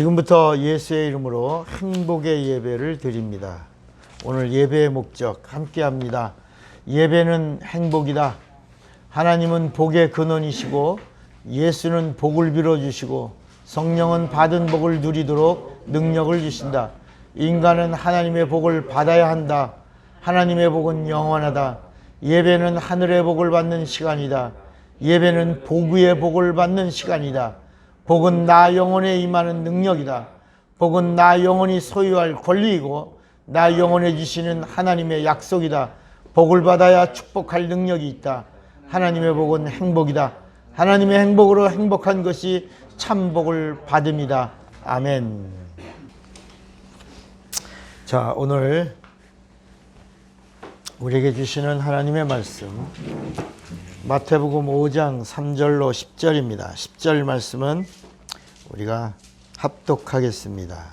지금부터 예수의 이름으로 행복의 예배를 드립니다. 오늘 예배의 목적 함께 합니다. 예배는 행복이다. 하나님은 복의 근원이시고 예수는 복을 빌어주시고 성령은 받은 복을 누리도록 능력을 주신다. 인간은 하나님의 복을 받아야 한다. 하나님의 복은 영원하다. 예배는 하늘의 복을 받는 시간이다. 예배는 복의 복을 받는 시간이다. 복은 나 영혼에 임하는 능력이다. 복은 나 영혼이 소유할 권리이고 나 영혼에 주시는 하나님의 약속이다. 복을 받아야 축복할 능력이 있다. 하나님의 복은 행복이다. 하나님의 행복으로 행복한 것이 참 복을 받음이다. 아멘. 자, 오늘 우리에게 주시는 하나님의 말씀 마태복음 5장 3절로 10절입니다. 10절 말씀은 우리가 합독하겠습니다.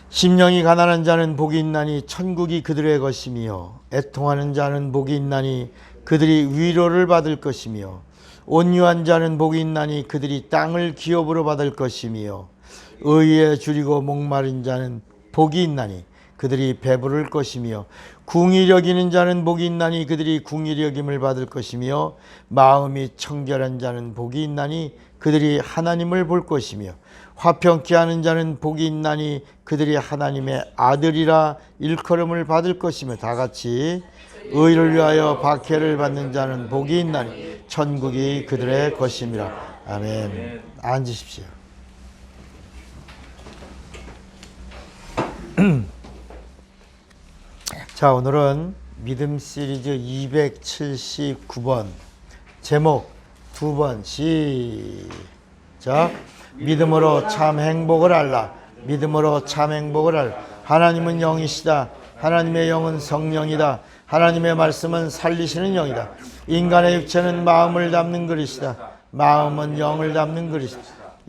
심령이 가난한 자는 복이 있나니 천국이 그들의 것이며 애통하는 자는 복이 있나니 그들이 위로를 받을 것이며 온유한 자는 복이 있나니 그들이 땅을 기업으로 받을 것이며 의에 줄이고 목마른 자는 복이 있나니 그들이 배부를 것이며 궁히 여기는 자는 복이 있나니 그들이 궁히 여김을 받을 것이며 마음이 청결한 자는 복이 있나니 그들이 하나님을 볼 것이며 화평케 하는 자는 복이 있나니 그들이 하나님의 아들이라 일컬음을 받을 것이며 다 같이 의를 위하여 박해를 받는 자는 복이 있나니 천국이 그들의 것임이라. 아멘. 앉으십시오. 자, 오늘은 믿음 시리즈 279번 제목 2번 시작. 믿음으로 참 행복을 알라. 믿음으로 참 행복을 알라. 하나님은 영이시다. 하나님의 영은 성령이다. 하나님의 말씀은 살리시는 영이다. 인간의 육체는 마음을 담는 그릇이다. 마음은 영을 담는 그릇이다.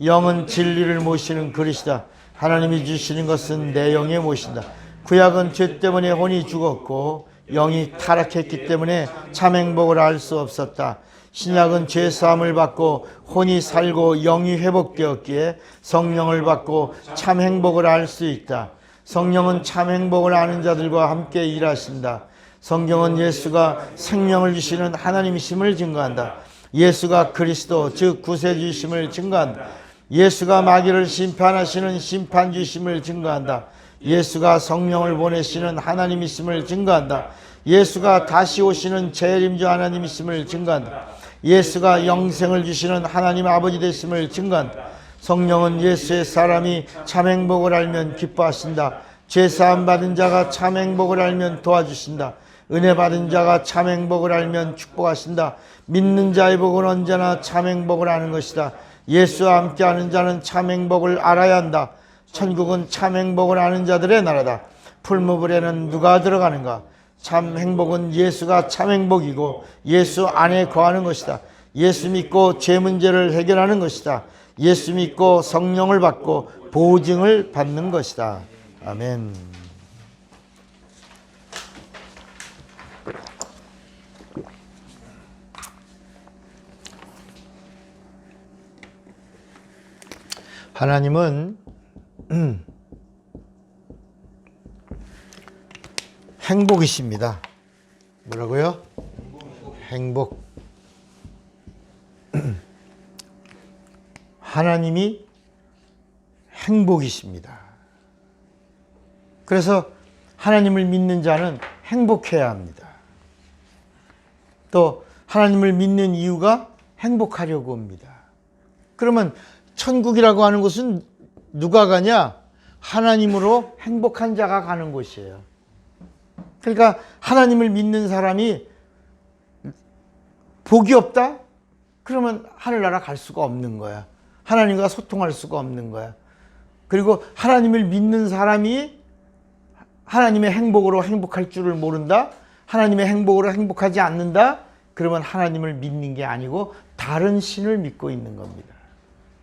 영은 진리를 모시는 그릇이다. 하나님이 주시는 것은 내 영에 모신다. 구약은 죄 때문에 혼이 죽었고 영이 타락했기 때문에 참 행복을 알 수 없었다. 신약은 죄 사함을 받고 혼이 살고 영이 회복되었기에 성령을 받고 참 행복을 알 수 있다. 성령은 참 행복을 아는 자들과 함께 일하신다. 성경은 예수가 생명을 주시는 하나님이심을 증거한다. 예수가 그리스도 즉 구세주이심을 증거한다. 예수가 마귀를 심판하시는 심판주이심을 증거한다. 예수가 성령을 보내시는 하나님이심을 증거한다. 예수가 다시 오시는 재림주 하나님이심을 증거한다. 예수가 영생을 주시는 하나님 아버지 되심을 증거한다. 성령은 예수의 사람이 참 행복을 알면 기뻐하신다. 죄사함 받은 자가 참 행복을 알면 도와주신다. 은혜 받은 자가 참 행복을 알면 축복하신다. 믿는 자의 복은 언제나 참 행복을 아는 것이다. 예수와 함께하는 자는 참 행복을 알아야 한다. 천국은 참 행복을 아는 자들의 나라다. 풀무불에는 누가 들어가는가? 참 행복은 예수가 참 행복이고 예수 안에 거하는 것이다. 예수 믿고 죄 문제를 해결하는 것이다. 예수 믿고 성령을 받고 보증을 받는 것이다. 아멘. 하나님은 행복이십니다. 뭐라고요? 행복. 하나님이 행복이십니다. 그래서 하나님을 믿는 자는 행복해야 합니다. 또 하나님을 믿는 이유가 행복하려고 합니다. 그러면 천국이라고 하는 곳은 누가 가냐? 하나님으로 행복한 자가 가는 곳이에요. 그러니까 하나님을 믿는 사람이 복이 없다? 그러면 하늘나라 갈 수가 없는 거야. 하나님과 소통할 수가 없는 거야. 그리고 하나님을 믿는 사람이 하나님의 행복으로 행복할 줄을 모른다? 하나님의 행복으로 행복하지 않는다? 그러면 하나님을 믿는 게 아니고 다른 신을 믿고 있는 겁니다.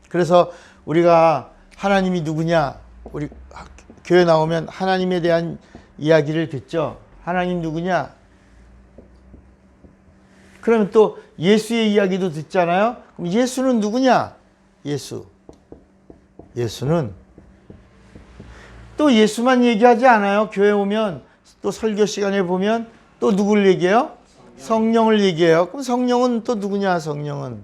그래서 우리가 하나님이 누구냐? 우리 교회 나오면 하나님에 대한 이야기를 듣죠. 하나님 누구냐? 그러면 또 예수의 이야기도 듣잖아요. 그럼 예수는 누구냐? 예수. 예수는 또 예수만 얘기하지 않아요. 교회 오면 또 설교 시간에 보면 또 누굴 얘기해요? 성령을 얘기해요. 그럼 성령은 또 누구냐? 성령은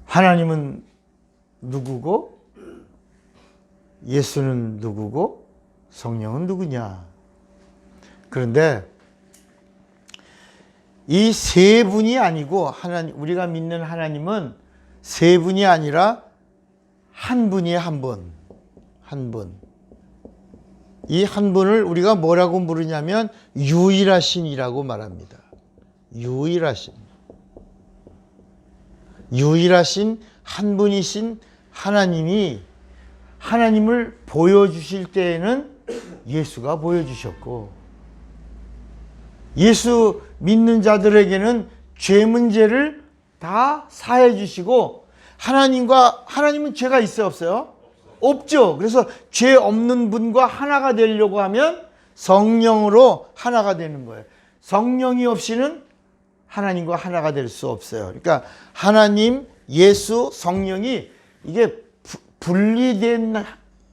하나님은 누구고 예수는 누구고 성령은 누구냐? 그런데 이 세 분이 아니고 하나님, 우리가 믿는 하나님은 세 분이 아니라 한 분이에요. 한 분. 한 분. 이 한 분을 우리가 뭐라고 부르냐면 유일하신이라고 말합니다. 유일하신. 유일하신 한 분이신 하나님이 하나님을 보여주실 때에는 예수가 보여주셨고, 예수 믿는 자들에게는 죄 문제를 다 사해 주시고, 하나님은 죄가 있어요, 없어요? 없죠. 그래서 죄 없는 분과 하나가 되려고 하면 성령으로 하나가 되는 거예요. 성령이 없이는 하나님과 하나가 될 수 없어요. 그러니까 하나님, 예수, 성령이 이게 분리된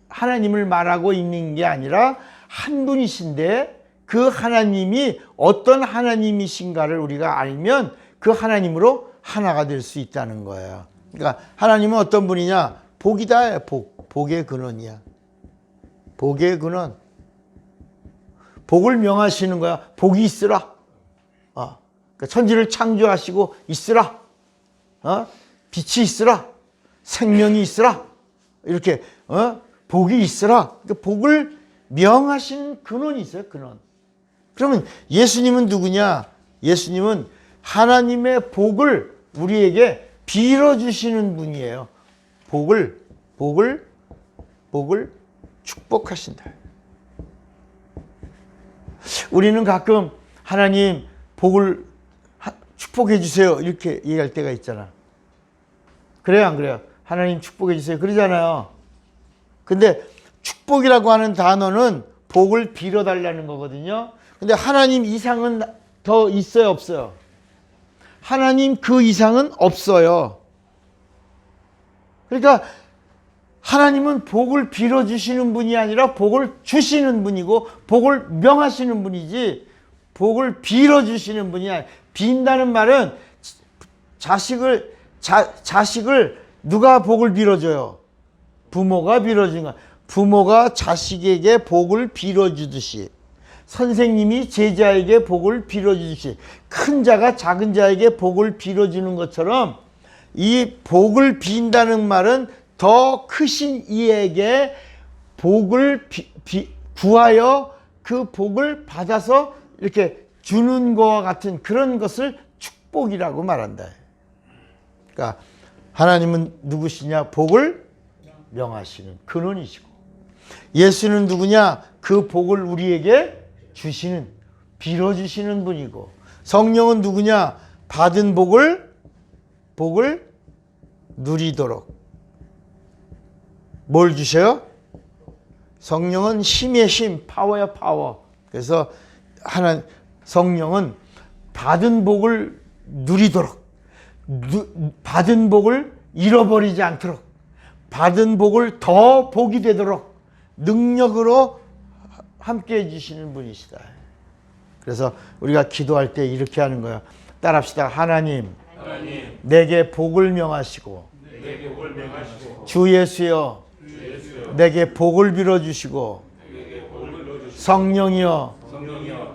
하나님을 말하고 있는 게 아니라 한 분이신데, 그 하나님이 어떤 하나님이신가를 우리가 알면 그 하나님으로 하나가 될 수 있다는 거예요. 그러니까 하나님은 어떤 분이냐? 복이다. 복의 근원이야. 복의 근원. 복을 명하시는 거야. 복이 있으라. 그러니까 천지를 창조하시고 있으라. 빛이 있으라. 생명이 있으라. 이렇게 복이 있으라. 그러니까 복을 명하신 근원이 있어요. 근원. 그러면 예수님은 누구냐? 예수님은 하나님의 복을 우리에게 빌어주시는 분이에요. 복을 축복하신다. 우리는 가끔 하나님 복을 축복해 주세요 이렇게 얘기할 때가 있잖아. 그래요, 안 그래요? 하나님 축복해 주세요 그러잖아요. 근데 축복이라고 하는 단어는 복을 빌어달라는 거거든요. 근데 하나님 이상은 더 있어요, 없어요? 하나님 그 이상은 없어요. 그러니까 하나님은 복을 빌어주시는 분이 아니라 복을 주시는 분이고 복을 명하시는 분이지, 복을 빌어주시는 분이 아니라. 빈다는 말은 자식을 누가 복을 빌어줘요? 부모가 빌어주는 거야. 부모가 자식에게 복을 빌어주듯이, 선생님이 제자에게 복을 빌어주듯이, 큰 자가 작은 자에게 복을 빌어주는 것처럼, 이 복을 빈다는 말은 더 크신 이에게 복을 구하여 그 복을 받아서 이렇게 주는 것과 같은 그런 것을 축복이라고 말한다. 그러니까 하나님은 누구시냐? 복을 명하시는 근원이시고, 예수는 누구냐? 그 복을 우리에게 주시는, 빌어주시는 분이고, 성령은 누구냐? 받은 복을 누리도록. 뭘 주셔요? 성령은 힘의 힘, 파워야 파워. 그래서 성령은 받은 복을 누리도록, 받은 복을 잃어버리지 않도록, 받은 복을 더 복이 되도록 능력으로 함께 해주시는 분이시다. 그래서 우리가 기도할 때 이렇게 하는 거야. 따라합시다. 하나님, 내게 복을 명하시고, 주 예수여, 내게 복을 빌어주시고, 성령이여,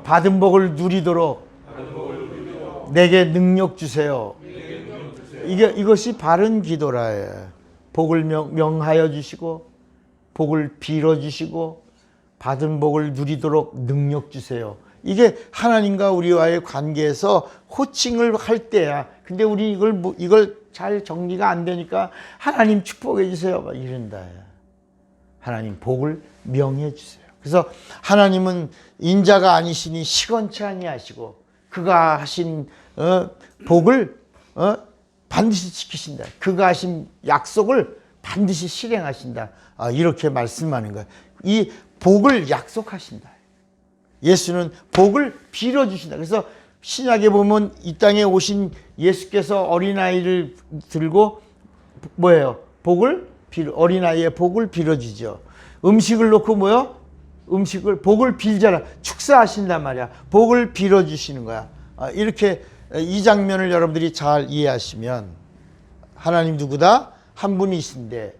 받은 복을 누리도록 내게 능력 주세요. 이것이 바른 기도라. 복을 명하여 주시고, 복을 빌어주시고, 받은 복을 누리도록 능력 주세요. 이게 하나님과 우리와의 관계에서 호칭을 할 때야. 근데 우리 이걸 잘 정리가 안 되니까 하나님 축복해 주세요 막 이런다. 하나님 복을 명해 주세요. 그래서 하나님은 인자가 아니시니 시건치 아니하시고, 그가 하신 복을 반드시 지키신다. 그가 하신 약속을 반드시 실행하신다. 이렇게 말씀하는 거예요. 이 복을 약속하신다. 예수는 복을 빌어주신다. 그래서 신약에 보면 이 땅에 오신 예수께서 어린아이를 들고 뭐예요? 어린아이의 복을 빌어주죠. 음식을 놓고 뭐요? 복을 빌잖아. 축사하신단 말이야. 복을 빌어주시는 거야. 이렇게 이 장면을 여러분들이 잘 이해하시면 하나님 누구다? 한 분이신데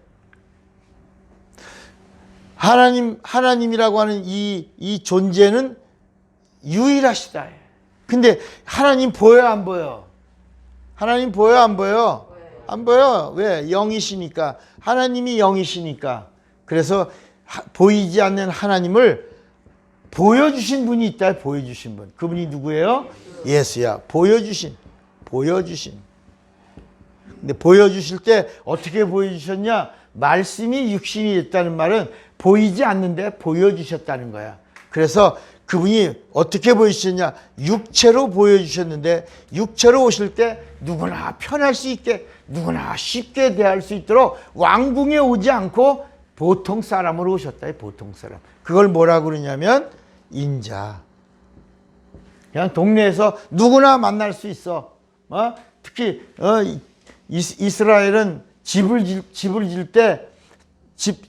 하나님이라고 하는 이 존재는 유일하시다. 근데 하나님 보여요, 안 보여? 하나님 보여요, 안 보여? 안 보여. 왜? 영이시니까. 하나님이 영이시니까. 그래서 보이지 않는 하나님을 보여주신 분이 있다. 보여주신 분. 그분이 누구예요? 예수야. 보여주신. 근데 보여주실 때 어떻게 보여주셨냐? 말씀이 육신이 됐다는 말은 보이지 않는데 보여주셨다는 거야. 그래서 그분이 어떻게 보여주셨냐? 육체로 보여주셨는데 육체로 오실 때 누구나 편할 수 있게 누구나 쉽게 대할 수 있도록 왕궁에 오지 않고 보통 사람으로 오셨다. 보통 사람. 그걸 뭐라고 그러냐면 인자. 그냥 동네에서 누구나 만날 수 있어. 특히 이스라엘은 집을 질 때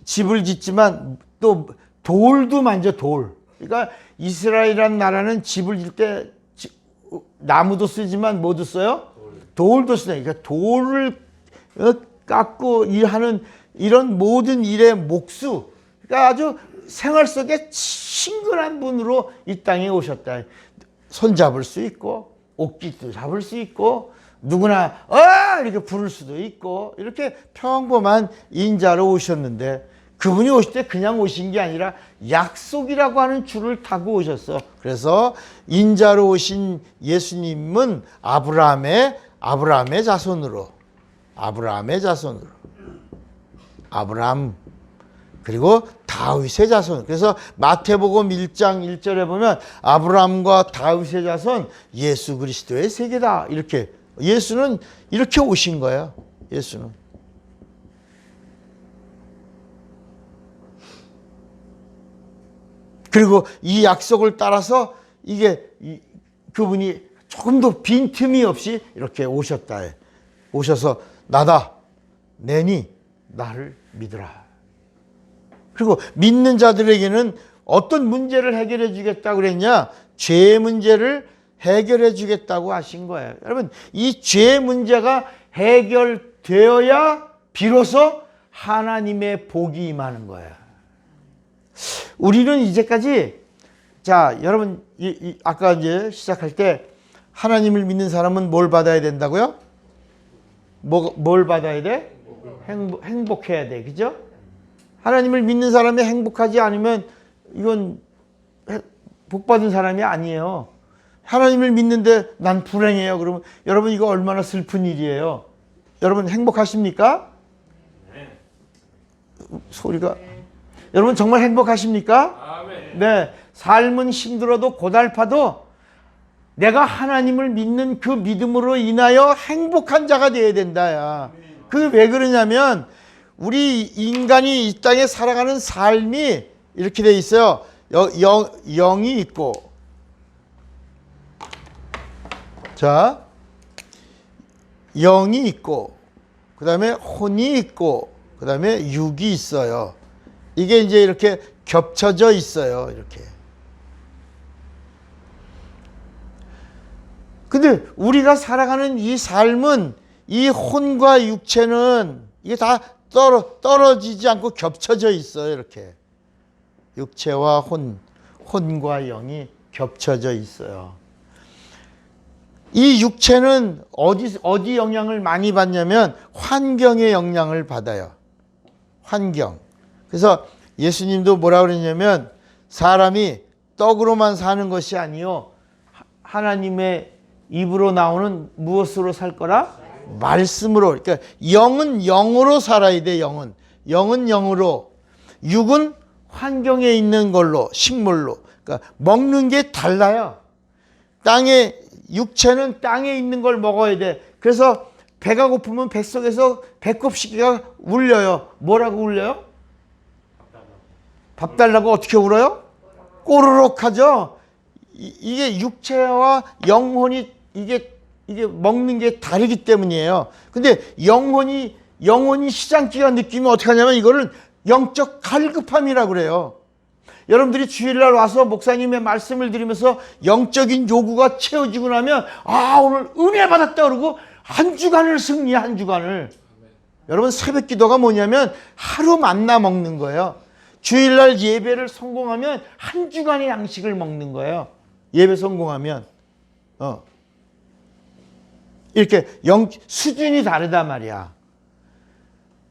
집을 짓지만 또 돌도 만져. 돌. 그러니까 이스라엘이라는 나라는 집을 질 때 나무도 쓰지만 뭐도 써요? 돌도 쓰네. 그러니까 돌을 깎고 일하는 이런 모든 일의 목수. 그러니까 아주 생활 속에 친근한 분으로 이 땅에 오셨다. 손잡을 수 있고 옷깃도 잡을 수 있고 누구나 이렇게 부를 수도 있고 이렇게 평범한 인자로 오셨는데 그분이 오실 때 그냥 오신 게 아니라 약속이라고 하는 줄을 타고 오셨어. 그래서 인자로 오신 예수님은 아브라함의 자손으로 아브라함 그리고 다윗의 자손. 그래서 마태복음 1장 1절에 보면 아브라함과 다윗의 자손 예수 그리스도의 세계다. 이렇게 예수는 이렇게 오신 거예요. 예수는. 그리고 이 약속을 따라서 그분이 조금도 빈틈이 없이 이렇게 오셨다. 오셔서 나다. 내니 나를 믿으라. 그리고 믿는 자들에게는 어떤 문제를 해결해 주겠다고 그랬냐? 죄의 문제를 해결해 주겠다고 하신 거예요. 여러분, 이 죄 문제가 해결되어야 비로소 하나님의 복이 임하는 거예요. 우리는 이제까지 여러분 아까 이제 시작할 때 하나님을 믿는 사람은 뭘 받아야 된다고요? 뭘 받아야 돼? 행복해야 돼. 그죠? 하나님을 믿는 사람이 행복하지 않으면 이건 복받은 사람이 아니에요. 하나님을 믿는데 난 불행해요. 그러면 여러분 이거 얼마나 슬픈 일이에요. 여러분 행복하십니까? 소리가 여러분 정말 행복하십니까? 네. 삶은 힘들어도 고달파도 내가 하나님을 믿는 그 믿음으로 인하여 행복한 자가 되어야 된다. 그게 왜 그러냐면 우리 인간이 이 땅에 살아가는 삶이 이렇게 돼 있어요. 영이 있고 영이 있고 그 다음에 혼이 있고 그 다음에 육이 있어요. 이게 이제 이렇게 겹쳐져 있어요. 이렇게. 근데 우리가 살아가는 이 삶은 이 혼과 육체는 이게 다 떨어지지 않고 겹쳐져 있어요. 이렇게. 육체와 혼과 영이 겹쳐져 있어요. 이 육체는 어디 영향을 많이 받냐면 환경의 영향을 받아요. 환경. 그래서 예수님도 뭐라 그랬냐면 사람이 떡으로만 사는 것이 아니요 하나님의 입으로 나오는 무엇으로 살 거라? 말씀으로. 그러니까 영은 영으로 살아야 돼. 영은 영으로. 육은 환경에 있는 걸로, 식물로. 그러니까 먹는 게 달라요. 육체는 땅에 있는 걸 먹어야 돼. 그래서 배가 고프면 뱃속에서 배꼽시계가 울려요. 뭐라고 울려요? 밥 달라고 어떻게 울어요? 꼬르륵 하죠. 이게 육체와 영혼이 이게 먹는 게 다르기 때문이에요. 근데 영혼이 시장기가 느끼면 어떻게 하냐면 이거를 영적 갈급함이라고 그래요. 여러분들이 주일날 와서 목사님의 말씀을 들으면서 영적인 요구가 채워지고 나면 오늘 은혜 받았다 그러고 한 주간을 승리해, 한 주간을. 여러분, 새벽 기도가 뭐냐면 하루 만나 먹는 거예요. 주일날 예배를 성공하면 한 주간의 양식을 먹는 거예요. 예배 성공하면. 이렇게 수준이 다르단 말이야.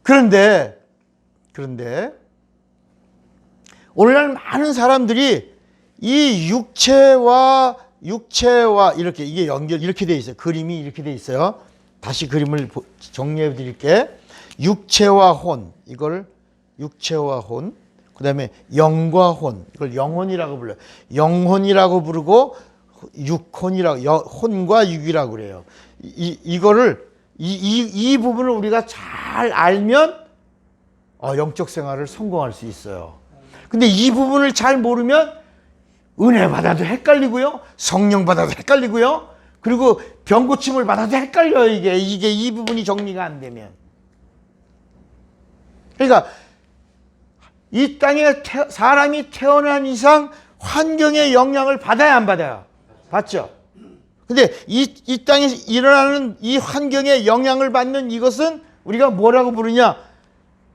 그런데 오늘날 많은 사람들이 이 육체와 이렇게 이게 이렇게 돼 있어요. 그림이 이렇게 돼 있어요. 다시 그림을 정리해 드릴게. 육체와 혼, 이걸 육체와 혼, 그 다음에 영과 혼, 이걸 영혼이라고 불러요. 영혼이라고 부르고 혼과 육이라고 그래요. 이거를 이 부분을 우리가 잘 알면 영적 생활을 성공할 수 있어요. 근데 이 부분을 잘 모르면 은혜 받아도 헷갈리고요, 성령 받아도 헷갈리고요, 그리고 병 고침을 받아도 헷갈려요. 이게 이 부분이 정리가 안 되면. 그러니까 이 땅에 사람이 태어난 이상 환경의 영향을 받아야 안 받아요? 받죠. 근데 이 땅에 일어나는 이 환경의 영향을 받는 이것은 우리가 뭐라고 부르냐?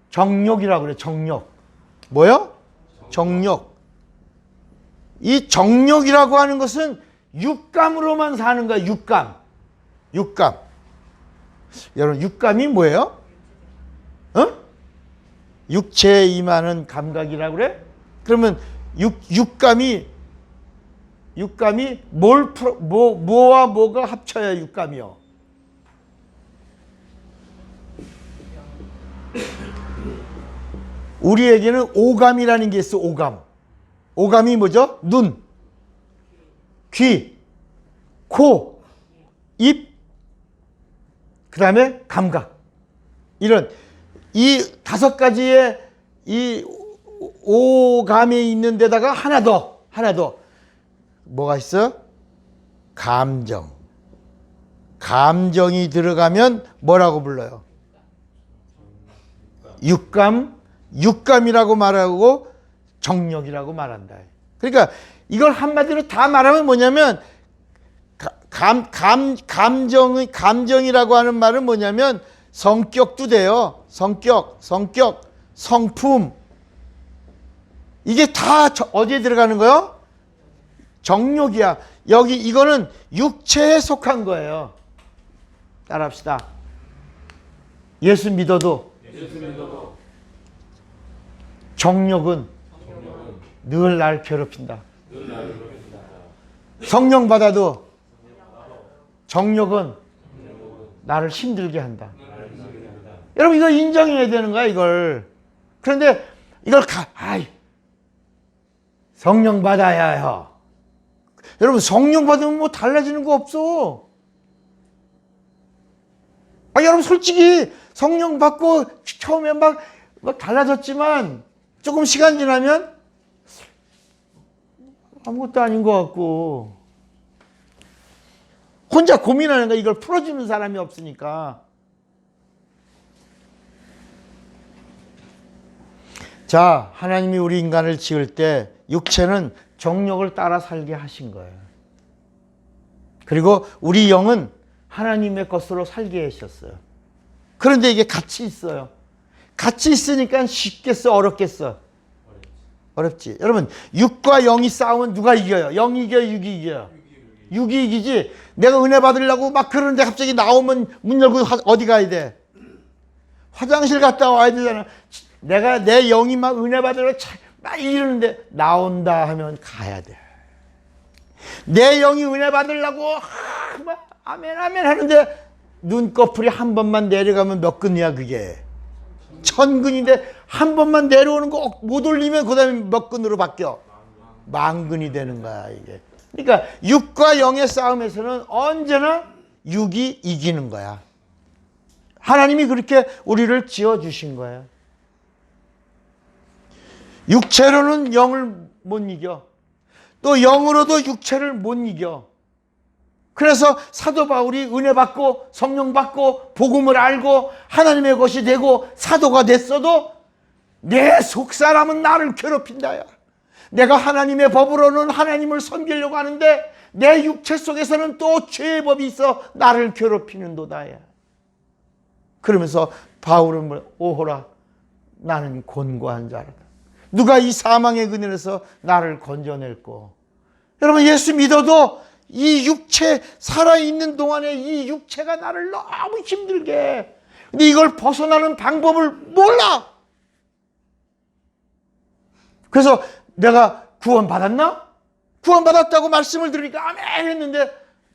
정욕이라고 그래요. 정욕. 뭐요? 정욕. 이 정욕이라고 하는 것은 육감으로만 사는 거야. 육감. 여러분, 육감이 뭐예요? 육체에 임하는 감각이라고 그래? 그러면 육감이 뭐와 뭐가 합쳐야 육감이요? 우리에게는 오감이라는 게 있어. 오감이 뭐죠? 눈, 귀, 코, 입, 그 다음에 감각. 이런 이 5가지의 이 오감이 있는 데다가 하나 더 뭐가 있어? 감정이 들어가면 뭐라고 불러요? 육감이라고 말하고 정욕이라고 말한다. 그러니까 이걸 한마디로 다 말하면 뭐냐면 감정이라고 하는 말은 뭐냐면 성격도 돼요. 성격, 성품. 이게 다 어디에 들어가는 거예요? 정욕이야. 이거는 육체에 속한 거예요. 따라합시다. 예수 믿어도 정욕은 늘 날 괴롭힌다. 성령 받아도 정욕은 나를 힘들게 한다. 여러분, 이거 인정해야 되는 거야, 이걸. 그런데 이걸 성령 받아야 해요. 여러분, 성령 받으면 뭐 달라지는 거 없어. 여러분, 솔직히 성령 받고 처음에 막 달라졌지만 조금 시간 지나면 아무것도 아닌 것 같고, 혼자 고민하는 거야. 이걸 풀어주는 사람이 없으니까. 자, 하나님이 우리 인간을 지을 때 육체는 정욕을 따라 살게 하신 거예요. 그리고 우리 영은 하나님의 것으로 살게 하셨어요. 그런데 이게 같이 있어요. 같이 있으니까 쉽겠어, 어렵겠어? 어렵지. 여러분, 육과 영이 싸우면 누가 이겨요? 영이 이겨요, 육이 이겨요? 육이 이기지. 내가 은혜 받으려고 막 그러는데 갑자기 나오면 문 열고 어디 가야 돼? 화장실 갔다 와야 되잖아. 내가 내 영이 막 은혜 받으려고 막 이러는데 나온다 하면 가야 돼. 내 영이 은혜 받으려고 막 아멘 하는데 눈꺼풀이 한 번만 내려가면 몇 근이야 그게? 1000근인데 한 번만 내려오는 거 못 올리면 그 다음에 몇 근으로 바뀌어? 10,000근이 되는 거야 이게. 그러니까 육과 영의 싸움에서는 언제나 육이 이기는 거야. 하나님이 그렇게 우리를 지어주신 거예요. 육체로는 영을 못 이겨. 또 영으로도 육체를 못 이겨. 그래서 사도 바울이 은혜 받고 성령 받고 복음을 알고 하나님의 것이 되고 사도가 됐어도 내 속사람은 나를 괴롭힌다야. 내가 하나님의 법으로는 하나님을 섬기려고 하는데 내 육체 속에서는 또 죄의 법이 있어 나를 괴롭히는도다야. 그러면서 바울은 오호라 나는 곤고한 자라다. 누가 이 사망의 그늘에서 나를 건져낼꼬. 여러분, 예수 믿어도 이 육체 살아있는 동안에 이 육체가 나를 너무 힘들게 해. 근데 이걸 벗어나는 방법을 몰라. 그래서 내가 구원받았나? 구원받았다고 말씀을 들으니까 아멘 했는데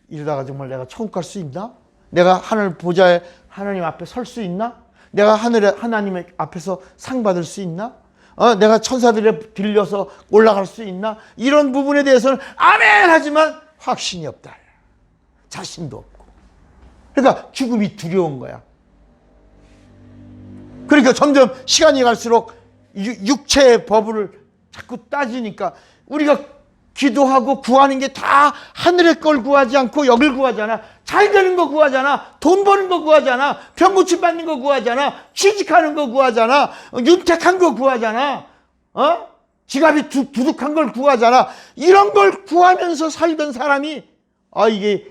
이러다가 정말 내가 천국 갈 수 있나? 내가 하늘 보좌에 하나님 앞에 설 수 있나? 내가 하늘에 하나님 앞에서 상 받을 수 있나? 내가 천사들에 빌려서 올라갈 수 있나? 이런 부분에 대해서는 아멘 하지만 확신이 없다. 자신도 없고. 그러니까 죽음이 두려운 거야. 그러니까 점점 시간이 갈수록 육체의 법을 자꾸 따지니까 우리가 기도하고 구하는 게 다 하늘의 걸 구하지 않고 여길 구하잖아. 잘 되는 거 구하잖아. 돈 버는 거 구하잖아. 병고침 받는 거 구하잖아. 취직하는 거 구하잖아. 윤택한 거 구하잖아. 지갑이 두둑한 걸 구하잖아. 이런 걸 구하면서 살던 사람이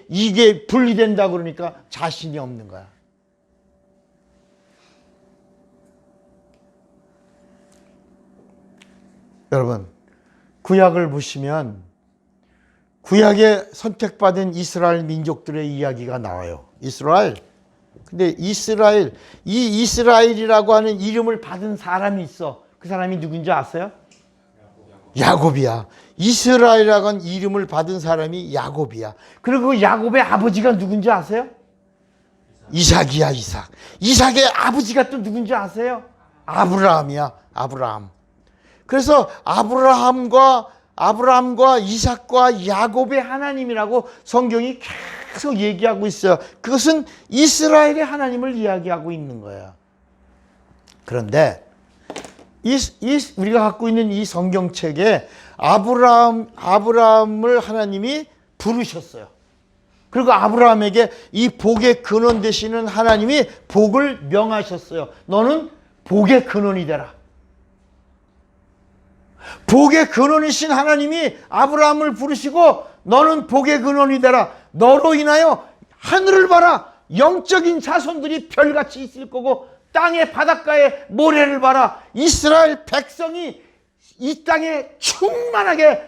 이게 분리된다 그러니까 자신이 없는 거야. 여러분, 구약을 보시면 구약에 선택받은 이스라엘 민족들의 이야기가 나와요. 이스라엘. 근데 이 이스라엘이라고 하는 이름을 받은 사람이 있어. 그 사람이 누군지 아세요? 야곱이야. 이스라엘이라고 하는 이름을 받은 사람이 야곱이야. 그리고 그 야곱의 아버지가 누군지 아세요? 이삭이야, 이삭. 이삭의 아버지가 또 누군지 아세요? 아브라함이야, 아브라함. 그래서 아브라함과 이삭과 야곱의 하나님이라고 성경이 계속 얘기하고 있어요. 그것은 이스라엘의 하나님을 이야기하고 있는 거예요. 그런데 우리가 갖고 있는 이 성경책에 아브라함을 하나님이 부르셨어요. 그리고 아브라함에게 이 복의 근원 되시는 하나님이 복을 명하셨어요. 너는 복의 근원이 되라. 복의 근원이신 하나님이 아브라함을 부르시고 너는 복의 근원이 되라. 너로 인하여 하늘을 봐라. 영적인 자손들이 별같이 있을 거고 땅의 바닷가에 모래를 봐라. 이스라엘 백성이 이 땅에 충만하게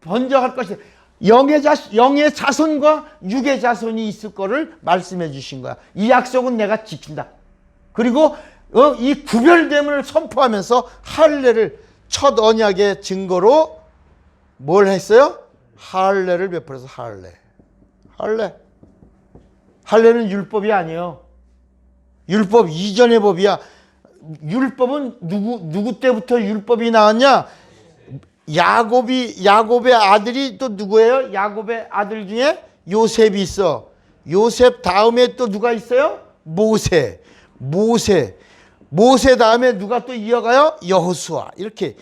번져갈 것이다. 영의 자손과 육의 자손이 있을 거를 말씀해 주신 거야. 이 약속은 내가 지킨다. 그리고 이 구별됨을 선포하면서 할례를 첫 언약의 증거로 뭘 했어요? 할례를 베풀어서 할례는 율법이 아니에요. 율법 이전의 법이야. 율법은 누구 때부터 율법이 나왔냐? 야곱의 아들이 또 누구예요? 야곱의 아들 중에 요셉이 있어. 요셉 다음에 또 누가 있어요? 모세 다음에 누가 또 이어가요? 여호수아. 이렇게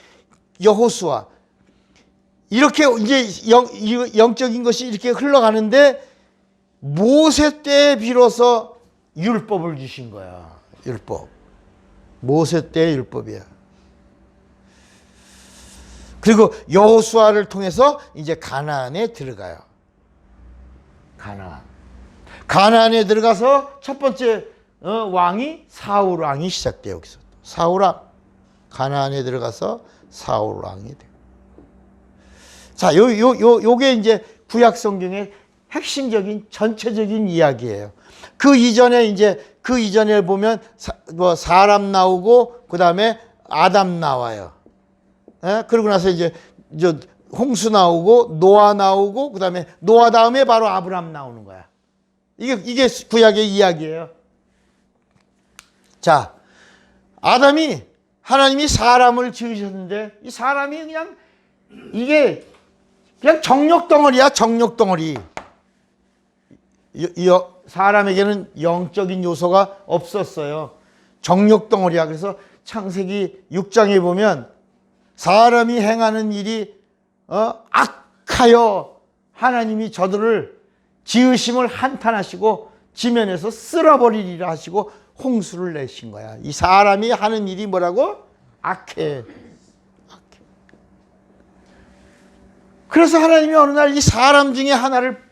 이제 영적인 것이 이렇게 흘러가는데 모세 때에 비로소 율법을 주신 거야. 율법. 모세 때의 율법이야. 그리고 여호수아를 통해서 이제 가나안에 들어가요. 가나안에 들어가서 첫 번째 왕이 사울 왕이 시작돼요. 여기서 사울 왕. 가나안에 들어가서 사울 왕이 돼요. 자, 요게 이제 구약 성경의 핵심적인 전체적인 이야기예요. 그 이전에 보면 사람 나오고 그다음에 아담 나와요. 그러고 나서 이제 홍수 나오고 노아 나오고 그다음에 노아 다음에 바로 아브람 나오는 거야. 이게 구약의 이야기예요. 자, 하나님이 사람을 지으셨는데 이 사람이 그냥 정력덩어리야, 정력덩어리. 사람에게는 영적인 요소가 없었어요. 정력덩어리야. 그래서 창세기 6장에 보면 사람이 행하는 일이 악하여 하나님이 저들을 지으심을 한탄하시고 지면에서 쓸어버리리라 하시고 홍수를 내신 거야. 이 사람이 하는 일이 뭐라고? 악해. 그래서 하나님이 어느 날 이 사람 중에 하나를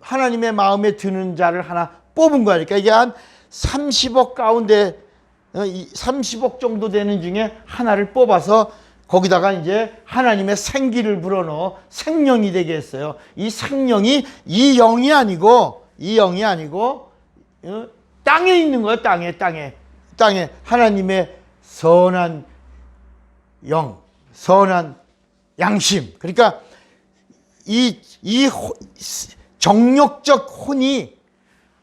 하나님의 마음에 드는 자를 하나 뽑은 거야. 그러니까 이게 한 30억 가운데 30억 정도 되는 중에 하나를 뽑아서 거기다가 이제 하나님의 생기를 불어넣어 생명이 되게 했어요. 이 생명이 이 영이 아니고 땅에 있는 거예요. 땅에 하나님의 선한 영, 선한 양심. 그러니까 이 정욕적 혼이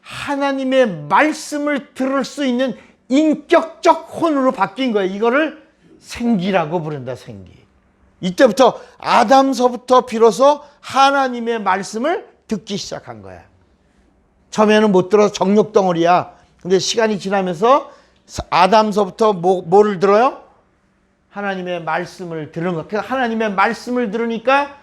하나님의 말씀을 들을 수 있는 인격적 혼으로 바뀐 거예요. 이거를 생기라고 부른다. 생기. 이때부터 아담서부터 비로소 하나님의 말씀을 듣기 시작한 거야. 처음에는 못 들어서 정욕 덩어리야. 근데 시간이 지나면서 아담서부터 뭐를 들어요? 하나님의 말씀을 들은 거. 그래서 하나님의 말씀을 들으니까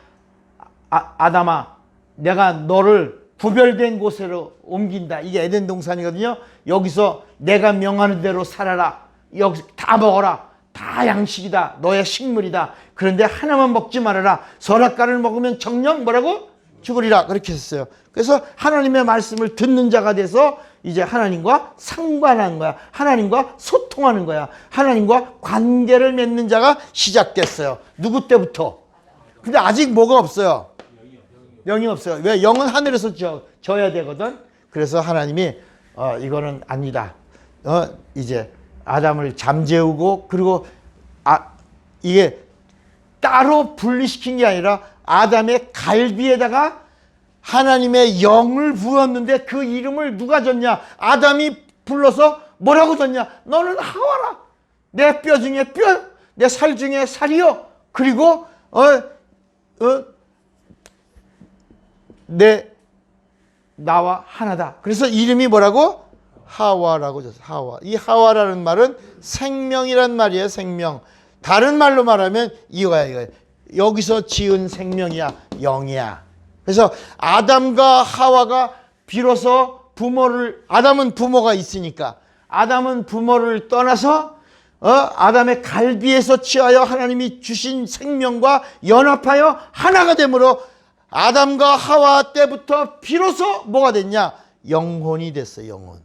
아담아, 내가 너를 구별된 곳으로 옮긴다. 이게 에덴 동산이거든요. 여기서 내가 명하는 대로 살아라. 여기 다 먹어라. 다 양식이다. 너의 식물이다. 그런데 하나만 먹지 말아라. 선악과를 먹으면 정녕 뭐라고? 죽으리라. 그렇게 했어요. 그래서 하나님의 말씀을 듣는 자가 돼서 이제 하나님과 상관하는 거야. 하나님과 소통하는 거야. 하나님과 관계를 맺는 자가 시작됐어요. 누구 때부터? 근데 아직 뭐가 없어요? 영이 없어요. 왜? 영은 하늘에서 져야 되거든. 그래서 하나님이 이거는 아니다. 이제 아담을 잠재우고 그리고 이게 따로 분리시킨 게 아니라 아담의 갈비에다가 하나님의 영을 부었는데 그 이름을 누가 줬냐? 아담이 불러서 뭐라고 줬냐? 너는 하와라. 내 뼈 중에 뼈, 내 살 중에 살이요. 그리고 나와 하나다. 그래서 이름이 뭐라고? 하와라고 줬어요. 하와. 이 하와라는 말은 생명이란 말이에요. 생명. 다른 말로 말하면 이거야. 여기서 지은 생명이야. 영이야. 그래서 아담과 하와가 비로소 아담은 부모가 있으니까 아담은 부모를 떠나서 아담의 갈비에서 취하여 하나님이 주신 생명과 연합하여 하나가 되므로 아담과 하와 때부터 비로소 뭐가 됐냐? 영혼이 됐어요. 영혼.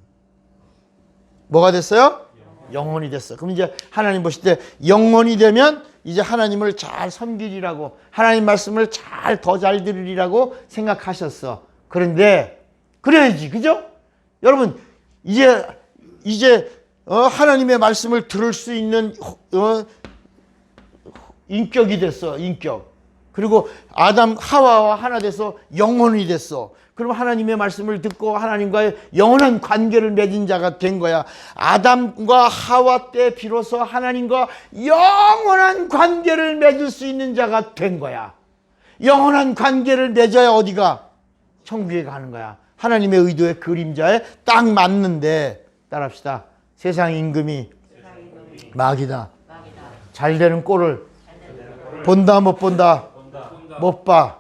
뭐가 됐어요? 영혼이 됐어. 그럼 이제 하나님 보실 때 영혼이 되면 이제 하나님을 잘 섬기리라고 하나님 말씀을 더 잘 들으리라고 생각하셨어. 그런데 그래야지, 그죠? 여러분 이제 하나님의 말씀을 들을 수 있는 인격이 됐어. 인격. 그리고 아담 하와와 하나 돼서 영혼이 됐어. 그럼 하나님의 말씀을 듣고 하나님과의 영원한 관계를 맺은 자가 된 거야. 아담과 하와 때 비로소 하나님과 영원한 관계를 맺을 수 있는 자가 된 거야. 영원한 관계를 맺어야 어디가? 천국에 가는 거야. 하나님의 의도의 그림자에 딱 맞는데 따라합시다. 세상 임금이 마귀다. 잘 되는 꼴을 본다 못 본다? 못 봐.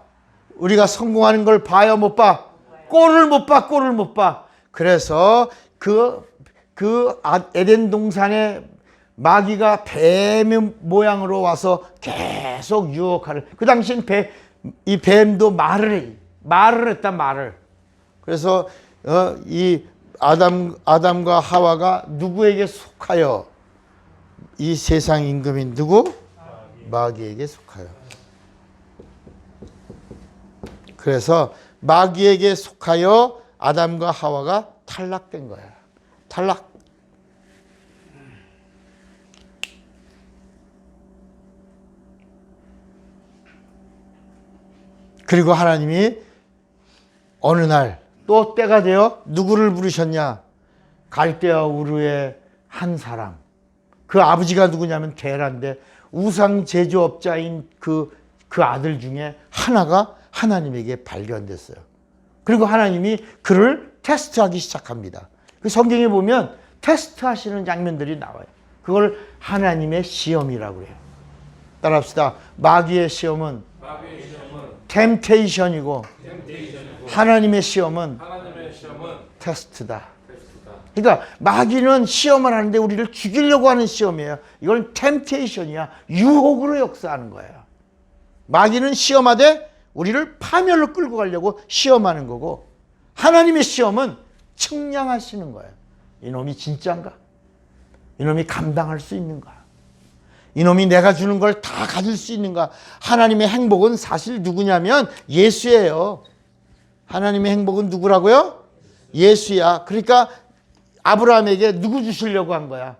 우리가 성공하는 걸 봐요 못 봐? 꼴을 못 봐. 그래서 에덴 동산에 마귀가 뱀의 모양으로 와서 계속 유혹하는. 그 당시엔 이 뱀도 말을 했다. 말을. 그래서 이 아담과 하와가 누구에게 속하여? 이 세상 임금인 누구? 마귀에게 속하여. 그래서 마귀에게 속하여 아담과 하와가 탈락된 거야. 탈락. 그리고 하나님이 어느 날 또 때가 되어 누구를 부르셨냐? 갈대아 우르의 한 사람. 그 아버지가 누구냐면 게라인데 우상 제조업자인 그 아들 중에 하나가 하나님에게 발견됐어요. 그리고 하나님이 그를 테스트하기 시작합니다. 그 성경에 보면 테스트하시는 장면들이 나와요. 그걸 하나님의 시험이라고 해요. 따라합시다. 마귀의 시험은 마귀의 시험은 템테이션이고 템테이션이고 하나님의 시험은 하나님의 시험은 테스트다. 테스트다. 그러니까 마귀는 시험을 하는데 우리를 죽이려고 하는 시험이에요. 이건 템테이션이야. 유혹으로 역사하는 거예요. 마귀는 시험하되 우리를 파멸로 끌고 가려고 시험하는 거고, 하나님의 시험은 측량하시는 거예요. 이놈이 진짠가? 이놈이 감당할 수 있는가? 이놈이 내가 주는 걸 다 가질 수 있는가? 하나님의 행복은 사실 누구냐면 예수예요. 하나님의 행복은 누구라고요? 예수야. 그러니까 아브라함에게 누구 주시려고 한 거야?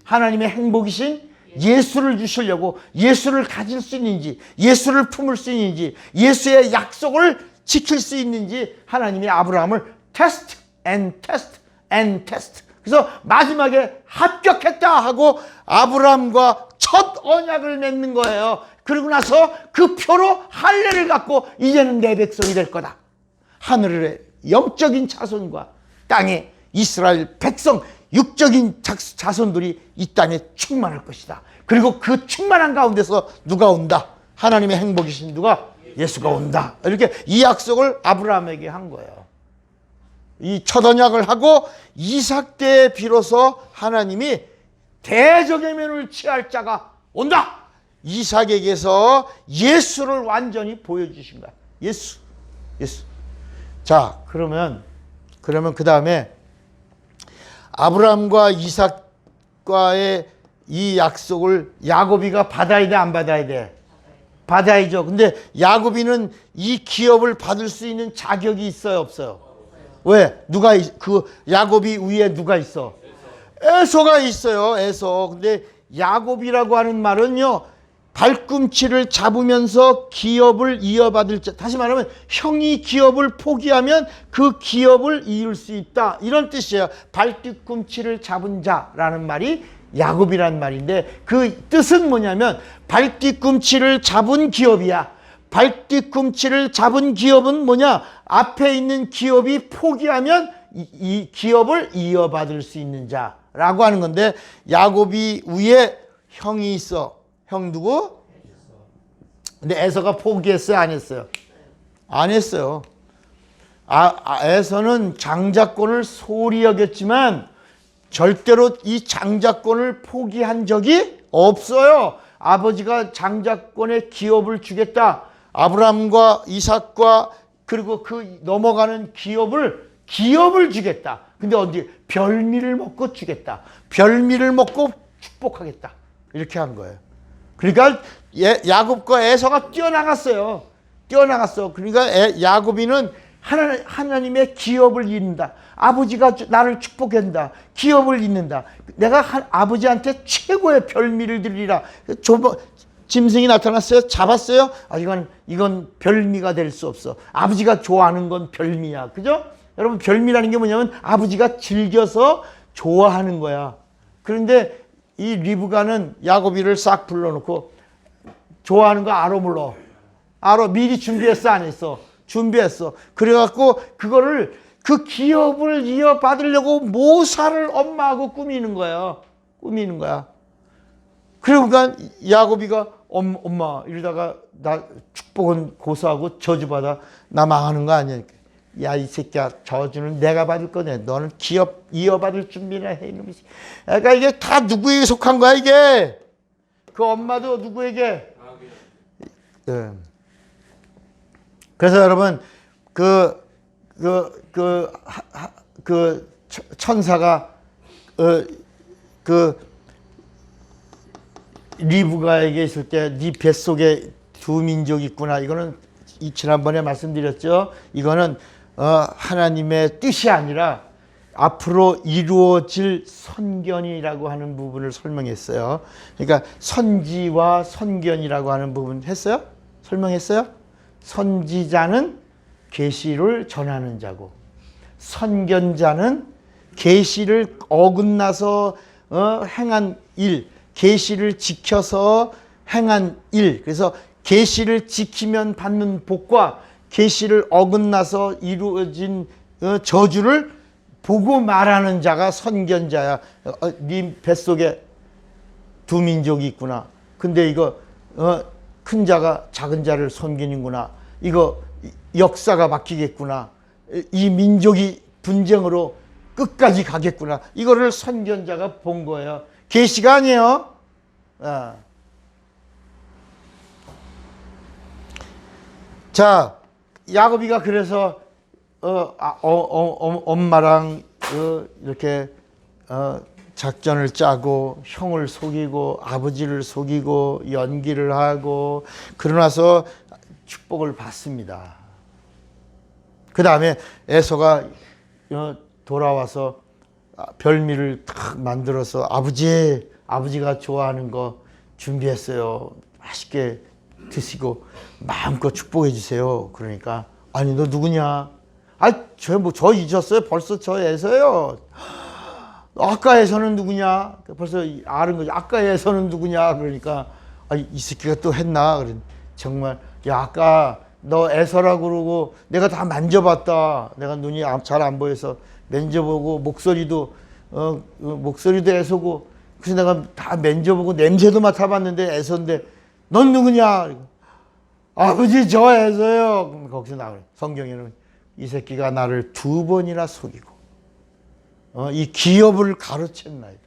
하나님의 행복이신 예수를 주시려고, 예수를 가질 수 있는지, 예수를 품을 수 있는지, 예수의 약속을 지킬 수 있는지 하나님이 아브라함을 테스트 앤 테스트 앤 테스트. 그래서 마지막에 합격했다 하고 아브라함과 첫 언약을 맺는 거예요. 그러고 나서 그 표로 할례를 갖고 이제는 내 백성이 될 거다. 하늘의 영적인 자손과 땅의 이스라엘 백성, 육적인 자손들이 이 땅에 충만할 것이다. 그리고 그 충만한 가운데서 누가 온다? 하나님의 행복이신 누가? 예수가 온다. 이렇게 이 약속을 아브라함에게 한 거예요. 이 첫 언약을 하고 이삭 때에 비로소 하나님이 대적의 면을 취할 자가 온다. 이삭에게서 예수를 완전히 보여주신 거야. 예수. 자, 그러면 그 다음에 아브라함과 이삭과의 이 약속을 야곱이가 받아야 돼, 안 받아야 돼? 받아야죠. 근데 야곱이는 이 기업을 받을 수 있는 자격이 있어요, 없어요? 왜? 그 야곱이 위에 누가 있어? 에서가 있어요, 에서. 근데 야곱이라고 하는 말은요, 발꿈치를 잡으면서 기업을 이어받을 자. 다시 말하면 형이 기업을 포기하면 그 기업을 이을 수 있다, 이런 뜻이에요. 발뒤꿈치를 잡은 자라는 말이 야곱이란 말인데, 그 뜻은 뭐냐면 발뒤꿈치를 잡은 기업이야. 발뒤꿈치를 잡은 기업은 뭐냐? 앞에 있는 기업이 포기하면 이 기업을 이어받을 수 있는 자라고 하는 건데, 야곱이 위에 형이 있어. 형 누구? 근데 에서가 포기했어요, 안 했어요? 안 했어요. 에서는 장자권을 소홀히 여겼지만 절대로 이 장자권을 포기한 적이 없어요. 아버지가 장자권의 기업을 주겠다. 아브라함과 이삭과 그리고 그 넘어가는 기업을 주겠다. 근데 어디? 별미를 먹고 주겠다. 별미를 먹고 축복하겠다. 이렇게 한 거예요. 그러니까 야곱과 에서가 뛰어나갔어요. 그러니까 야곱이는 하나님의 기업을 잇는다. 아버지가 나를 축복한다. 기업을 잇는다. 내가 아버지한테 최고의 별미를 드리라. 짐승이 나타났어요? 잡았어요? 이건 별미가 될 수 없어. 아버지가 좋아하는 건 별미야. 그죠? 여러분, 별미라는 게 뭐냐면 아버지가 즐겨서 좋아하는 거야. 그런데 이 리브가는 야곱이를 싹 불러놓고 좋아하는 거 알아, 몰라? 알아. 미리 준비했어, 안 했어? 준비했어. 그래갖고 그 기업을 이어받으려고 모사를 엄마하고 꾸미는 거야. 그러니까 야곱이가 엄마 이러다가 나 축복은 고소하고 저주받아 나 망하는 거 아니야? 야, 이 새끼야, 저주는 내가 받을 거네. 너는 기업 이어받을 준비나 해, 이놈이. 그러니까 이게 다 누구에게 속한 거야, 이게? 그 엄마도 누구에게? 네. 그래서 여러분, 천사가 리브가에게 있을 때 네 뱃속에 두 민족이 있구나. 이거는 지난번에 말씀드렸죠. 이거는 하나님의 뜻이 아니라 앞으로 이루어질 선견이라고 하는 부분을 설명했어요. 그러니까 선지와 선견이라고 하는 부분 했어요? 설명했어요? 선지자는 계시를 전하는 자고, 선견자는 계시를 어긋나서 행한 일, 계시를 지켜서 행한 일. 그래서 계시를 지키면 받는 복과 계시를 어긋나서 이루어진 저주를 보고 말하는 자가 선견자야. 네 뱃속에 두 민족이 있구나. 근데 이거 큰 자가 작은 자를 섬기는구나. 이거 역사가 바뀌겠구나. 이 민족이 분쟁으로 끝까지 가겠구나. 이거를 선견자가 본 거예요. 계시가 아니에요. 자, 야곱이가 그래서 엄마랑 이렇게 작전을 짜고 형을 속이고 아버지를 속이고 연기를 하고 그러나서 축복을 받습니다. 그 다음에 에서가 돌아와서 별미를 탁 만들어서 아버지가 좋아하는 거 준비했어요. 맛있게 드시고 마음껏 축복해 주세요. 그러니까 아니 너 누구냐? 저 잊었어요. 벌써 저 에서요. 아까 에서는 누구냐? 벌써 아는 거지. 아까 에서는 누구냐? 그러니까 이 새끼가 또 했나? 그래 정말 야 아까 너 에서라고 그러고 내가 다 만져봤다. 내가 눈이 잘 안 보여서 만져보고 목소리도 에서고 그래서 내가 다 만져보고 냄새도 맡아봤는데 에서인데 넌 누구냐? 아버지 저 에서요. 거기서 나와요. 성경에는 이 새끼가 나를 2번이나 속이고 이 기업을 가로챘나이다.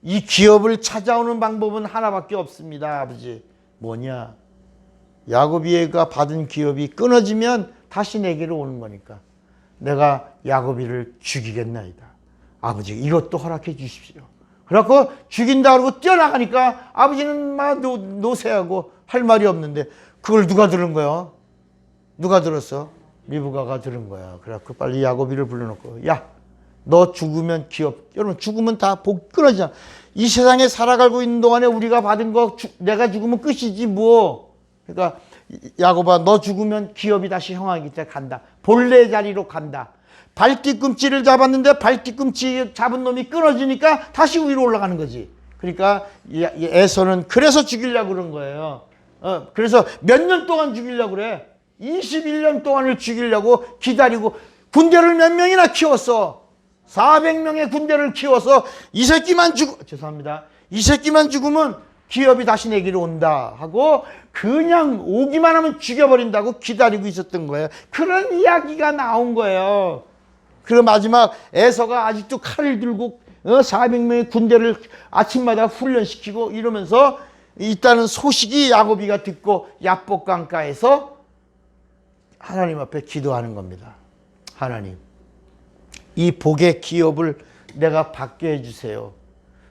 이 기업을 찾아오는 방법은 하나밖에 없습니다. 아버지 뭐냐? 야곱이가 받은 기업이 끊어지면 다시 내게로 오는 거니까 내가 야곱이를 죽이겠나이다. 아버지 이것도 허락해 주십시오. 그래갖고 죽인다 그러고 뛰어나가니까 아버지는 막 노쇠하고 할 말이 없는데 그걸 누가 들은 거야? 누가 들었어? 리브가가 들은 거야. 그래갖고 빨리 야곱이를 불러놓고 야 너 죽으면 기업 여러분 죽으면 다 복 끊어지잖아. 이 세상에 살아가고 있는 동안에 우리가 받은 거 내가 죽으면 끝이지 뭐. 그러니까 야곱아 너 죽으면 기업이 다시 형에게 간다. 본래 자리로 간다. 발뒤꿈치를 잡았는데 발뒤꿈치 잡은 놈이 끊어지니까 다시 위로 올라가는 거지. 그러니까 에서는 그래서 죽이려고 그런 거예요. 그래서 몇 년 동안 죽이려고 그래. 21년 동안을 죽이려고 기다리고 군대를 몇 명이나 키웠어. 400명의 군대를 키워서 이 새끼만 죽으면 기업이 다시 내기로 온다 하고 그냥 오기만 하면 죽여버린다고 기다리고 있었던 거예요. 그런 이야기가 나온 거예요. 그리고 마지막 에서가 아직도 칼을 들고 400명의 군대를 아침마다 훈련시키고 이러면서 있다는 소식이 야곱이가 듣고 야복강가에서 하나님 앞에 기도하는 겁니다. 하나님, 이 복의 기업을 내가 받게 해주세요.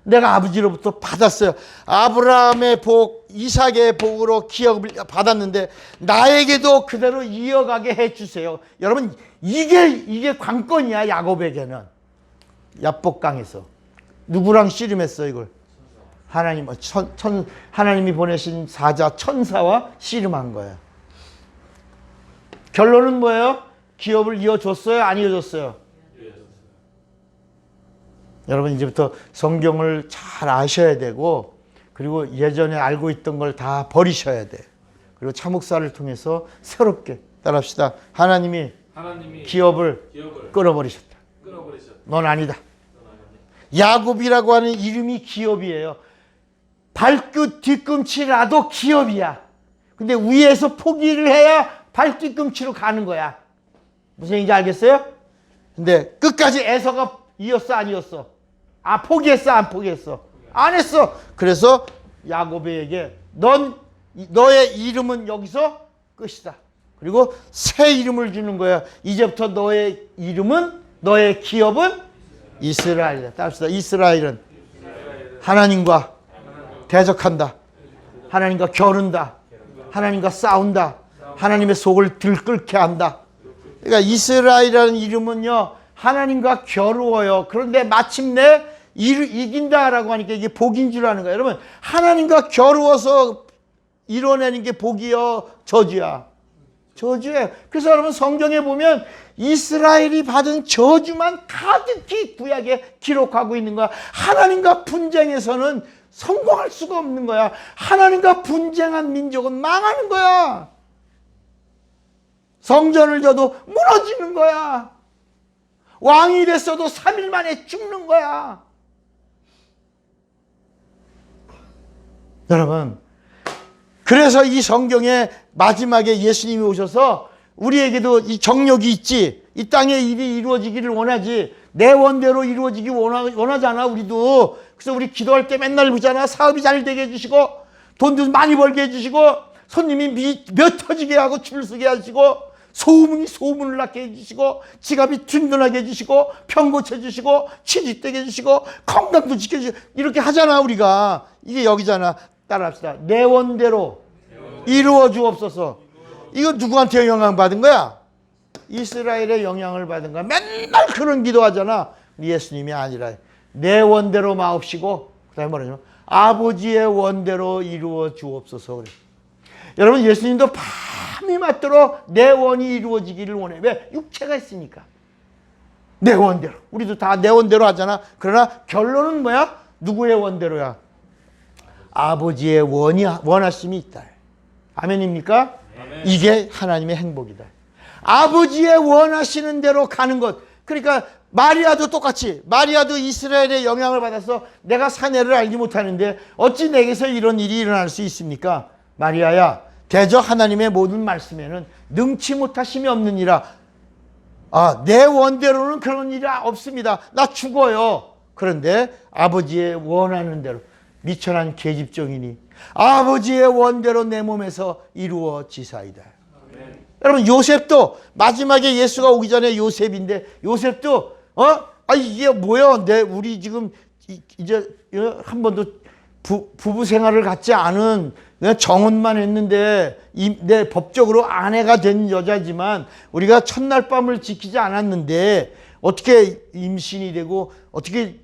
내가 아버지로부터 받았어요. 아브라함의 복, 이삭의 복으로 기업을 받았는데 나에게도 그대로 이어가게 해주세요. 여러분 이게 관건이야. 야곱에게는. 야복강에서 누구랑 씨름했어 이걸? 하나님이 보내신 사자 천사와 씨름한 거예요. 결론은 뭐예요? 기업을 이어줬어요? 안 이어줬어요? 여러분 이제부터 성경을 잘 아셔야 되고 그리고 예전에 알고 있던 걸 다 버리셔야 돼. 그리고 차목사를 통해서 새롭게 따라합시다. 하나님이 기업을 끊어버리셨다. 넌 아니다. 야곱이라고 하는 이름이 기업이에요. 발끝 뒤꿈치라도 기업이야. 근데 위에서 포기를 해야 발뒤꿈치로 가는 거야. 무슨 얘기인지 알겠어요? 근데 끝까지 에서가 이었어 안 이었어? 포기했어 안 포기했어? 안 했어. 그래서 야곱에게 너의 이름은 여기서 끝이다. 그리고 새 이름을 주는 거야. 이제부터 너의 이름은 너의 기업은 이스라엘이다. 따릅시다. 이스라엘은 하나님과 대적한다. 하나님과 겨룬다. 하나님과 싸운다. 하나님의 속을 들끓게 한다. 그러니까 이스라엘이라는 이름은요 하나님과 겨루어요. 그런데 마침내 이긴다라고 하니까 이게 복인 줄 아는 거예요. 여러분 하나님과 겨루어서 이뤄내는 게 복이요 저주야. 저주예요. 그래서 여러분 성경에 보면 이스라엘이 받은 저주만 가득히 구약에 기록하고 있는 거야. 하나님과 분쟁에서는 성공할 수가 없는 거야. 하나님과 분쟁한 민족은 망하는 거야. 성전을 져도 무너지는 거야. 왕이 됐어도 3일 만에 죽는 거야. 여러분 그래서 이 성경에 마지막에 예수님이 오셔서 우리에게도 이 정욕이 있지, 이 땅에 일이 이루어지기를 원하지, 내 원대로 이루어지기 원하잖아 우리도. 그래서 우리 기도할 때 맨날 보잖아. 사업이 잘 되게 해주시고, 돈도 많이 벌게 해주시고, 손님이 몇 터지게 하고 줄 서게 하시고, 소문이 소문을 낳게 해주시고, 지갑이 든든하게 해주시고, 병 고쳐주시고, 취직되게 해주시고, 건강도 지켜주시고, 이렇게 하잖아 우리가. 이게 여기잖아. 따라합시다. 내 원대로 이루어 주옵소서. 이거 누구한테 영향받은 거야? 이스라엘의 영향을 받은 거야. 맨날 그런 기도하잖아. 예수님이 아니라 내 원대로 마옵시고, 그 다음에 뭐냐면 아버지의 원대로 이루어 주옵소서. 그래. 여러분, 예수님도 밤이 맞도록 내 원이 이루어지기를 원해. 왜? 육체가 있으니까. 내 원대로. 우리도 다 내 원대로 하잖아. 그러나 결론은 뭐야? 누구의 원대로야? 아버지의 원하심이 있다. 아멘입니까? 아멘. 이게 하나님의 행복이다. 아버지의 원하시는 대로 가는 것. 그러니까 마리아도 똑같이, 마리아도 이스라엘의 영향을 받아서 내가 사내를 알지 못하는데 어찌 내게서 이런 일이 일어날 수 있습니까? 마리아야, 대저 하나님의 모든 말씀에는 능치 못하심이 없느니라. 내 원대로는 그런 일이 없습니다. 나 죽어요. 그런데 아버지의 원하는 대로, 미천한 계집종이니 아버지의 원대로 내 몸에서 이루어지사이다. 여러분, 요셉도 마지막에 예수가 오기 전에 요셉인데, 요셉도 이게 뭐야? 우리 지금 이제 한 번도 부부 생활을 갖지 않은, 정혼만 했는데 내 법적으로 아내가 된 여자지만 우리가 첫날 밤을 지키지 않았는데 어떻게 임신이 되고 어떻게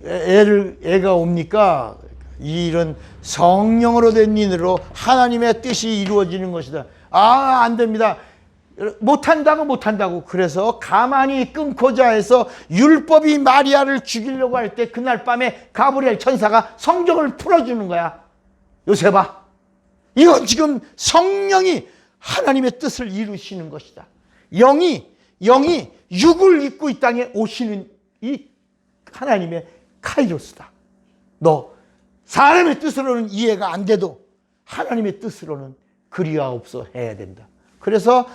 애가 옵니까? 이런 성령으로 된 인으로 하나님의 뜻이 이루어지는 것이다. 안 됩니다. 못한다고. 그래서 가만히 끊고자 해서 율법이 마리아를 죽이려고 할 때 그날 밤에 가브리엘 천사가 성경을 풀어주는 거야. 요셉아, 이건 지금 성령이 하나님의 뜻을 이루시는 것이다. 영이 육을 입고 이 땅에 오시는 이 하나님의 카이로스다. 너 사람의 뜻으로는 이해가 안 돼도 하나님의 뜻으로는 그리하옵소서 해야 된다. 그래서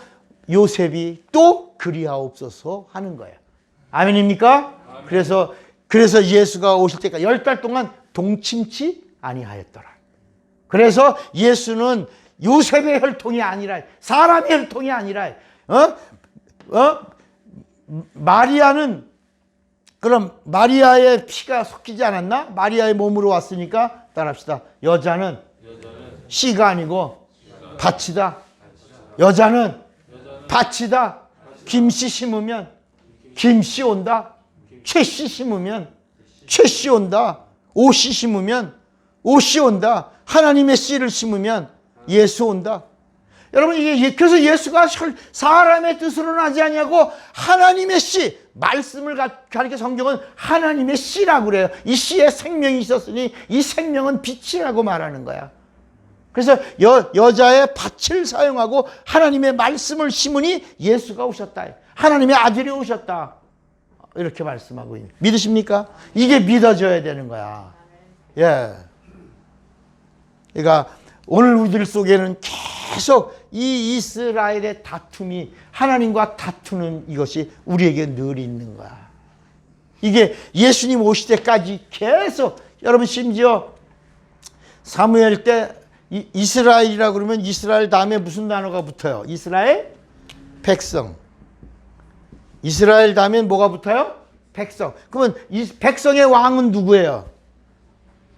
요셉이 또 그리하옵소서 하는 거야. 아멘입니까? 아멘. 그래서 예수가 오실 때까지 10달 동안 동침치 아니하였더라. 그래서 예수는 요셉의 혈통이 아니라, 사람의 혈통이 아니라, 마리아는, 그럼 마리아의 피가 섞이지 않았나? 마리아의 몸으로 왔으니까 따라합시다. 여자는 씨가 아니고 밭이다. 여자는 밭이다. 김씨 심으면 김씨 온다. 최씨 심으면 최씨 온다. 오씨 심으면 오씨 온다. 하나님의 씨를 심으면 예수 온다. 여러분, 그래서 예수가 사람의 뜻으로는 하지 아니하고 하나님의 씨, 말씀을 가리켜 성경은 하나님의 씨라고 그래요. 이 씨에 생명이 있었으니 이 생명은 빛이라고 말하는 거야. 그래서 여자의 밭을 사용하고 하나님의 말씀을 심으니 예수가 오셨다. 하나님의 아들이 오셨다. 이렇게 말씀하고 있는. 믿으십니까? 이게 믿어져야 되는 거야. 예. 그러니까 오늘 우리들 속에는 계속 이 이스라엘의 다툼이, 하나님과 다투는 이것이 우리에게 늘 있는 거야. 이게 예수님 오실 때까지 계속, 여러분 심지어 사무엘 때 이스라엘이라고 그러면 이스라엘 다음에 무슨 단어가 붙어요? 이스라엘? 백성. 이스라엘 다음에 뭐가 붙어요? 백성. 그러면 이 백성의 왕은 누구예요?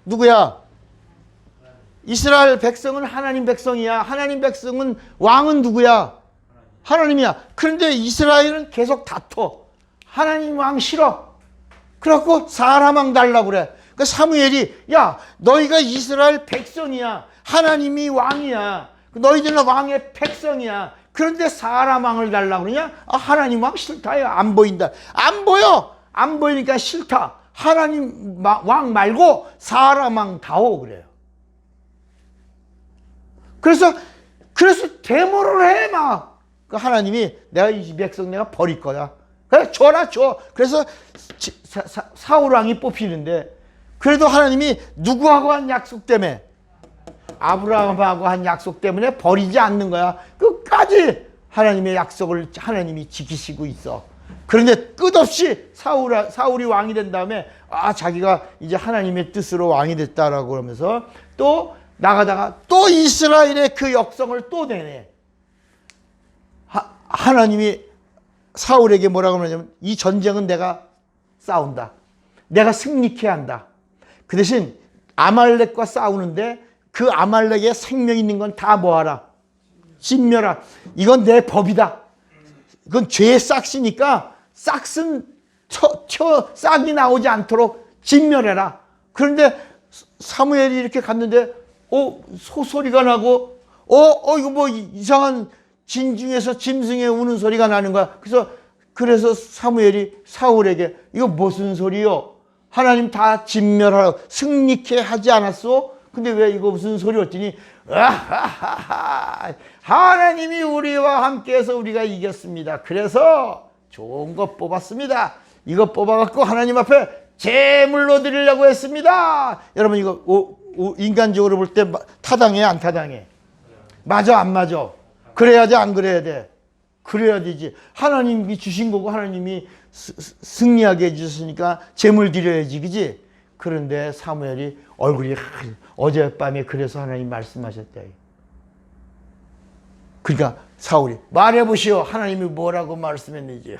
누구야? 이스라엘 백성은 하나님 백성이야. 하나님 백성은 왕은 누구야? 하나님이야. 그런데 이스라엘은 계속 다퉈. 하나님 왕 싫어. 그래갖고 사람 왕 달라고 그래. 그러니까 사무엘이, 야, 너희가 이스라엘 백성이야. 하나님이 왕이야. 너희들은 왕의 백성이야. 그런데 사람 왕을 달라고 그러냐? 하나님 왕 싫다요. 안 보인다. 안 보여. 안 보이니까 싫다. 하나님 왕 말고 사람 왕 다오 그래요. 그래서 데모를 해 막. 하나님이 내가 이 백성 내가 버릴 거야. 그래 줘라 줘. 그래서 사울 왕이 뽑히는데, 그래도 하나님이 누구하고 한 약속 때문에 아브라함하고 한 약속 때문에 버리지 않는 거야. 끝까지 하나님의 약속을 하나님이 지키시고 있어. 그런데 끝없이 사울이 왕이 된 다음에 자기가 이제 하나님의 뜻으로 왕이 됐다라고 그러면서 또 나가다가 또 이스라엘의 그 역성을 또 내네. 하나님이 사울에게 뭐라고 그러냐면 이 전쟁은 내가 싸운다. 내가 승리케 한다. 그 대신 아말렉과 싸우는데 그 아말렉에 생명 있는 건 다 뭐하라? 진멸하. 이건 내 법이다. 이건 죄의 싹이니까 싹은 싹이 나오지 않도록 진멸해라. 그런데 사무엘이 이렇게 갔는데 소소리가 나고 이거 뭐 이상한 진중에서 짐승의 우는 소리가 나는 거야. 그래서 사무엘이 사울에게 이거 무슨 소리요? 하나님 다 진멸하라고 승리케 하지 않았어? 근데 왜 이거 무슨 소리 했더니 하나님이 우리와 함께해서 우리가 이겼습니다. 그래서 좋은 것 뽑았습니다. 이거 뽑아갖고 하나님 앞에 제물로 드리려고 했습니다. 여러분 이거 인간적으로 볼 때 타당해 안 타당해? 맞아 안 맞아? 그래야 돼 안 그래야 돼? 그래야 되지. 하나님이 주신 거고 하나님이 승리하게 해주셨으니까 제물 드려야지, 그지? 그런데 사무엘이 얼굴이 어젯밤에 그래서 하나님 말씀하셨다. 그러니까 사울이 말해보시오. 하나님이 뭐라고 말씀했는지.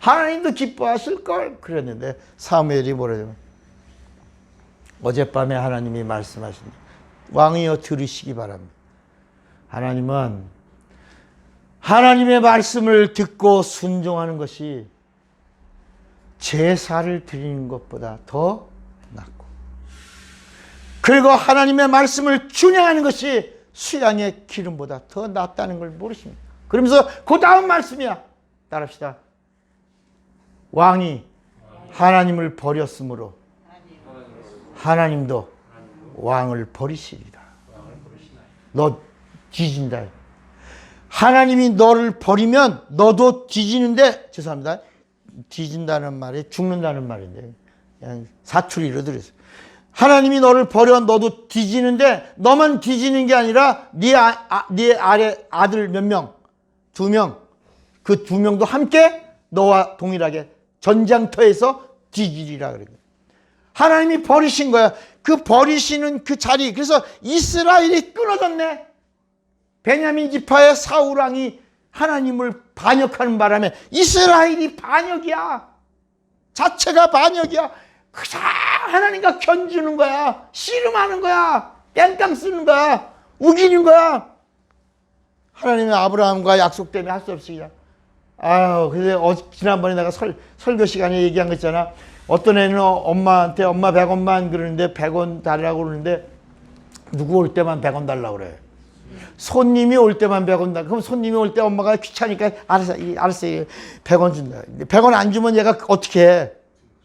하나님도 기뻐하실걸. 그랬는데 사무엘이 뭐라냐면 어젯밤에 하나님이 말씀하신다. 왕이여 들으시기 바랍니다. 하나님은 하나님의 말씀을 듣고 순종하는 것이 제사를 드리는 것보다 더 낫고, 그리고 하나님의 말씀을 준행하는 것이 수양의 기름보다 더 낫다는 걸 모르십니다. 그러면서 그 다음 말씀이야. 따라합시다. 왕이 하나님을 버렸으므로 하나님도 왕을 버리시리라. 너 뒤진다. 하나님이 너를 버리면 너도 뒤지는데, 죄송합니다. 뒤진다는 말이 죽는다는 말인데 그냥 사투리로 들었어요. 하나님이 너를 버려 너도 뒤지는데 너만 뒤지는 게 아니라 네 아래 아들 몇 명? 2명. 그 2명도 함께 너와 동일하게 전장터에서 뒤지리라 그래요. 하나님이 버리신 거야. 그 버리시는 그 자리. 그래서 이스라엘이 끊어졌네. 베냐민 지파의 사울 왕이 하나님을 반역하는 바람에 이스라엘이 반역이야. 자체가 반역이야. 그냥 하나님과 견주는 거야. 씨름하는 거야. 땡깡 쓰는 거야. 우기는 거야. 하나님의 아브라함과 약속 때문에 할 수 없이 그냥. 근데 지난번에 내가 설교 시간에 얘기한 거 있잖아. 어떤 애는 엄마한테 엄마 100원만 그러는데 100원 달라고 그러는데 누구 올 때만 100원 달라고 그래. 손님이 올 때만 100원 달라. 그럼 손님이 올 때 엄마가 귀찮으니까 알았어 100원 준다. 100원 안 주면 얘가 어떻게 해?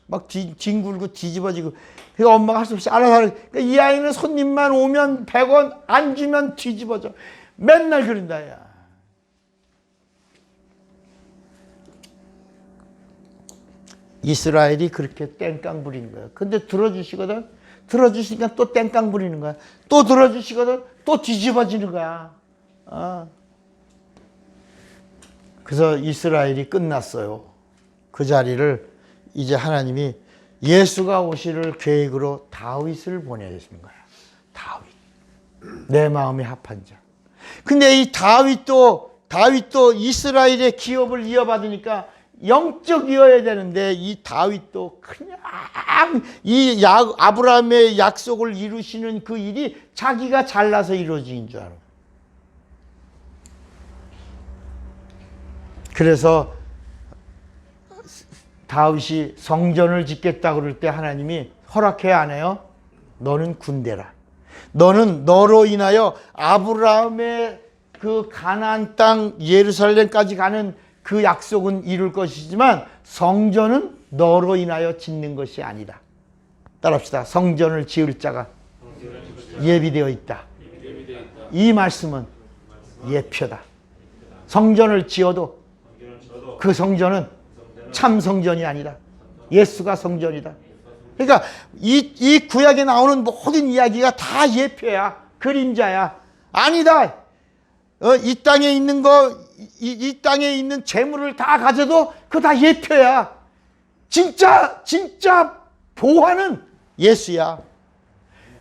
막 뒹굴고 뒤집어지고. 그러니까 엄마가 할 수 없이 알아서 하는. 그러니까 이 아이는 손님만 오면 100원 안 주면 뒤집어져. 맨날 그런다. 야. 이스라엘이 그렇게 땡깡 부리는 거야. 근데 들어주시거든. 들어주시니까 또 땡깡 부리는 거야. 또 들어주시거든. 또 뒤집어지는 거야. 그래서 이스라엘이 끝났어요. 그 자리를 이제 하나님이 예수가 오실 계획으로 다윗을 보내주신 거야. 다윗. 내 마음에 합한 자. 근데 이 다윗도 이스라엘의 기업을 이어받으니까 영적이어야 되는데 이 다윗도 그냥 이 아브라함의 약속을 이루시는 그 일이 자기가 잘나서 이루어진 줄 알아. 그래서 다윗이 성전을 짓겠다 그럴 때 하나님이 허락해야 안 해요? 너는 군대라. 너는 너로 인하여 아브라함의 그 가나안 땅 예루살렘까지 가는 그 약속은 이룰 것이지만 성전은 너로 인하여 짓는 것이 아니다. 따라합시다. 성전을 지을 자가 예비되어 있다. 이 말씀은 예표다. 성전을 지어도 그 성전은 참 성전이 아니다. 예수가 성전이다. 그러니까 이 구약에 나오는 모든 이야기가 다 예표야. 그림자야. 아니다. 이 땅에 있는 거, 이 땅에 있는 재물을 다 가져도 그거 다 예표야. 진짜 보화는 예수야.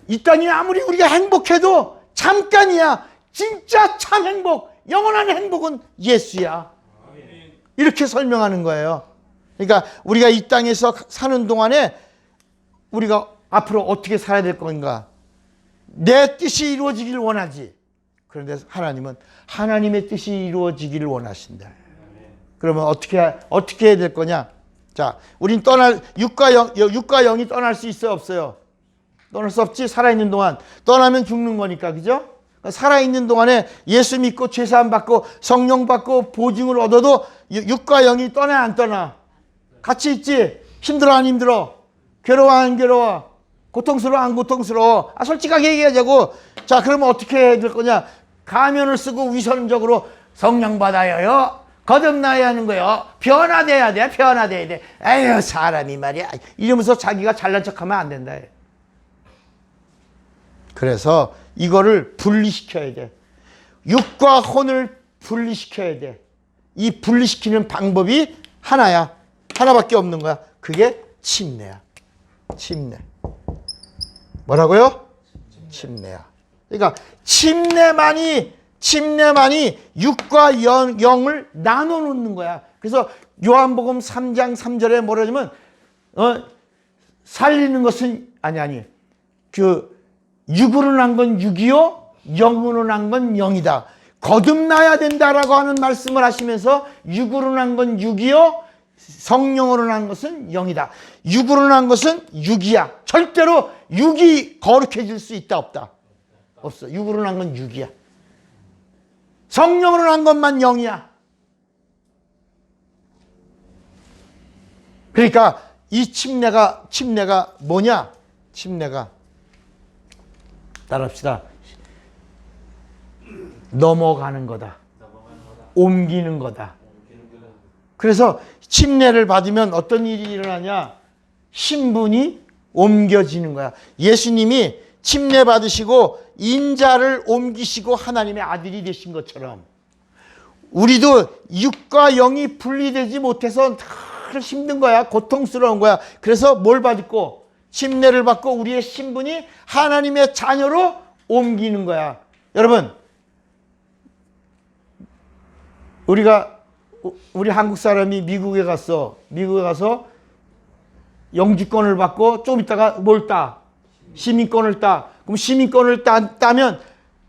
이 땅이 아무리 우리가 행복해도 잠깐이야. 진짜 참 행복, 영원한 행복은 예수야. 이렇게 설명하는 거예요. 그러니까 우리가 이 땅에서 사는 동안에 우리가 앞으로 어떻게 살아야 될 건가? 내 뜻이 이루어지길 원하지. 그런데 하나님은 하나님의 뜻이 이루어지기를 원하신다. 그러면 어떻게 해야 될 거냐? 자, 우린 육과 영이 떠날 수 있어요, 없어요? 떠날 수 없지. 살아있는 동안. 떠나면 죽는 거니까, 그죠? 살아있는 동안에 예수 믿고 죄사함 받고 성령 받고 보증을 얻어도 육과 영이 떠나 안 떠나? 같이 있지? 힘들어 안 힘들어? 괴로워 안 괴로워? 고통스러워 안 고통스러워? 솔직하게 얘기하자고. 자, 그러면 어떻게 해야 될 거냐? 가면을 쓰고 위선적으로 성령 받아요. 거듭나야 하는 거요. 변화돼야 돼. 변화돼야 돼. 에휴, 사람이 말이야. 이러면서 자기가 잘난 척하면 안 된다. 그래서 이거를 분리시켜야 돼. 육과 혼을 분리시켜야 돼. 이 분리시키는 방법이 하나야. 하나밖에 없는 거야. 그게 침례야. 침례. 뭐라고요? 침례야. 그러니까 침례만이 육과 영을 나눠 놓는 거야. 그래서 요한복음 3장 3절에 뭐라 하냐면 살리는 것은 아니 육으로 난 건 육이요 영으로 난 건 영이다. 거듭나야 된다라고 하는 말씀을 하시면서 육으로 난 건 육이요 성령으로 난 것은 영이다. 육으로 난 것은 육이야. 절대로 육이 거룩해질 수 있다 없다? 없어. 육으로 난 건 육이야. 성령으로 난 것만 영이야. 그러니까 이 침례가 뭐냐? 침례가 따라합시다. 넘어가는 거다. 옮기는 거다. 그래서 침례를 받으면 어떤 일이 일어나냐? 신분이 옮겨지는 거야. 예수님이 침례 받으시고 인자를 옮기시고 하나님의 아들이 되신 것처럼 우리도 육과 영이 분리되지 못해서 늘 힘든 거야. 고통스러운 거야. 그래서 뭘 받고? 침례를 받고 우리의 신분이 하나님의 자녀로 옮기는 거야. 여러분, 우리 한국 사람이 미국에 가서 영주권을 받고 좀 있다가 뭘 따? 시민권을 따. 그럼 시민권을 따면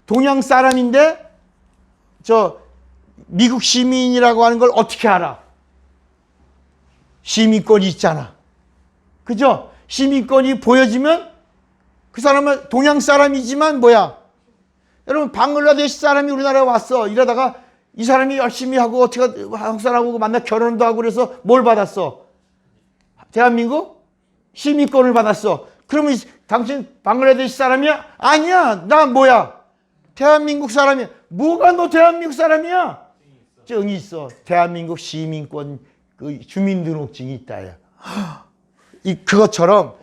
동양 사람인데 미국 시민이라고 하는 걸 어떻게 알아? 시민권이 있잖아. 그죠? 시민권이 보여지면 그 사람은 동양 사람이지만 뭐야? 여러분, 방글라데시 사람이 우리나라에 왔어. 이러다가 이 사람이 열심히 하고 어떻게 한국 사람하고 만나 결혼도 하고 그래서 뭘 받았어? 대한민국 시민권을 받았어. 그러면 당신 방글라데시 사람이야? 아니야. 나 뭐야? 대한민국 사람이야. 뭐가 너 대한민국 사람이야? 증이 있어. 대한민국 시민권 그 주민등록증이 있다야. 그것처럼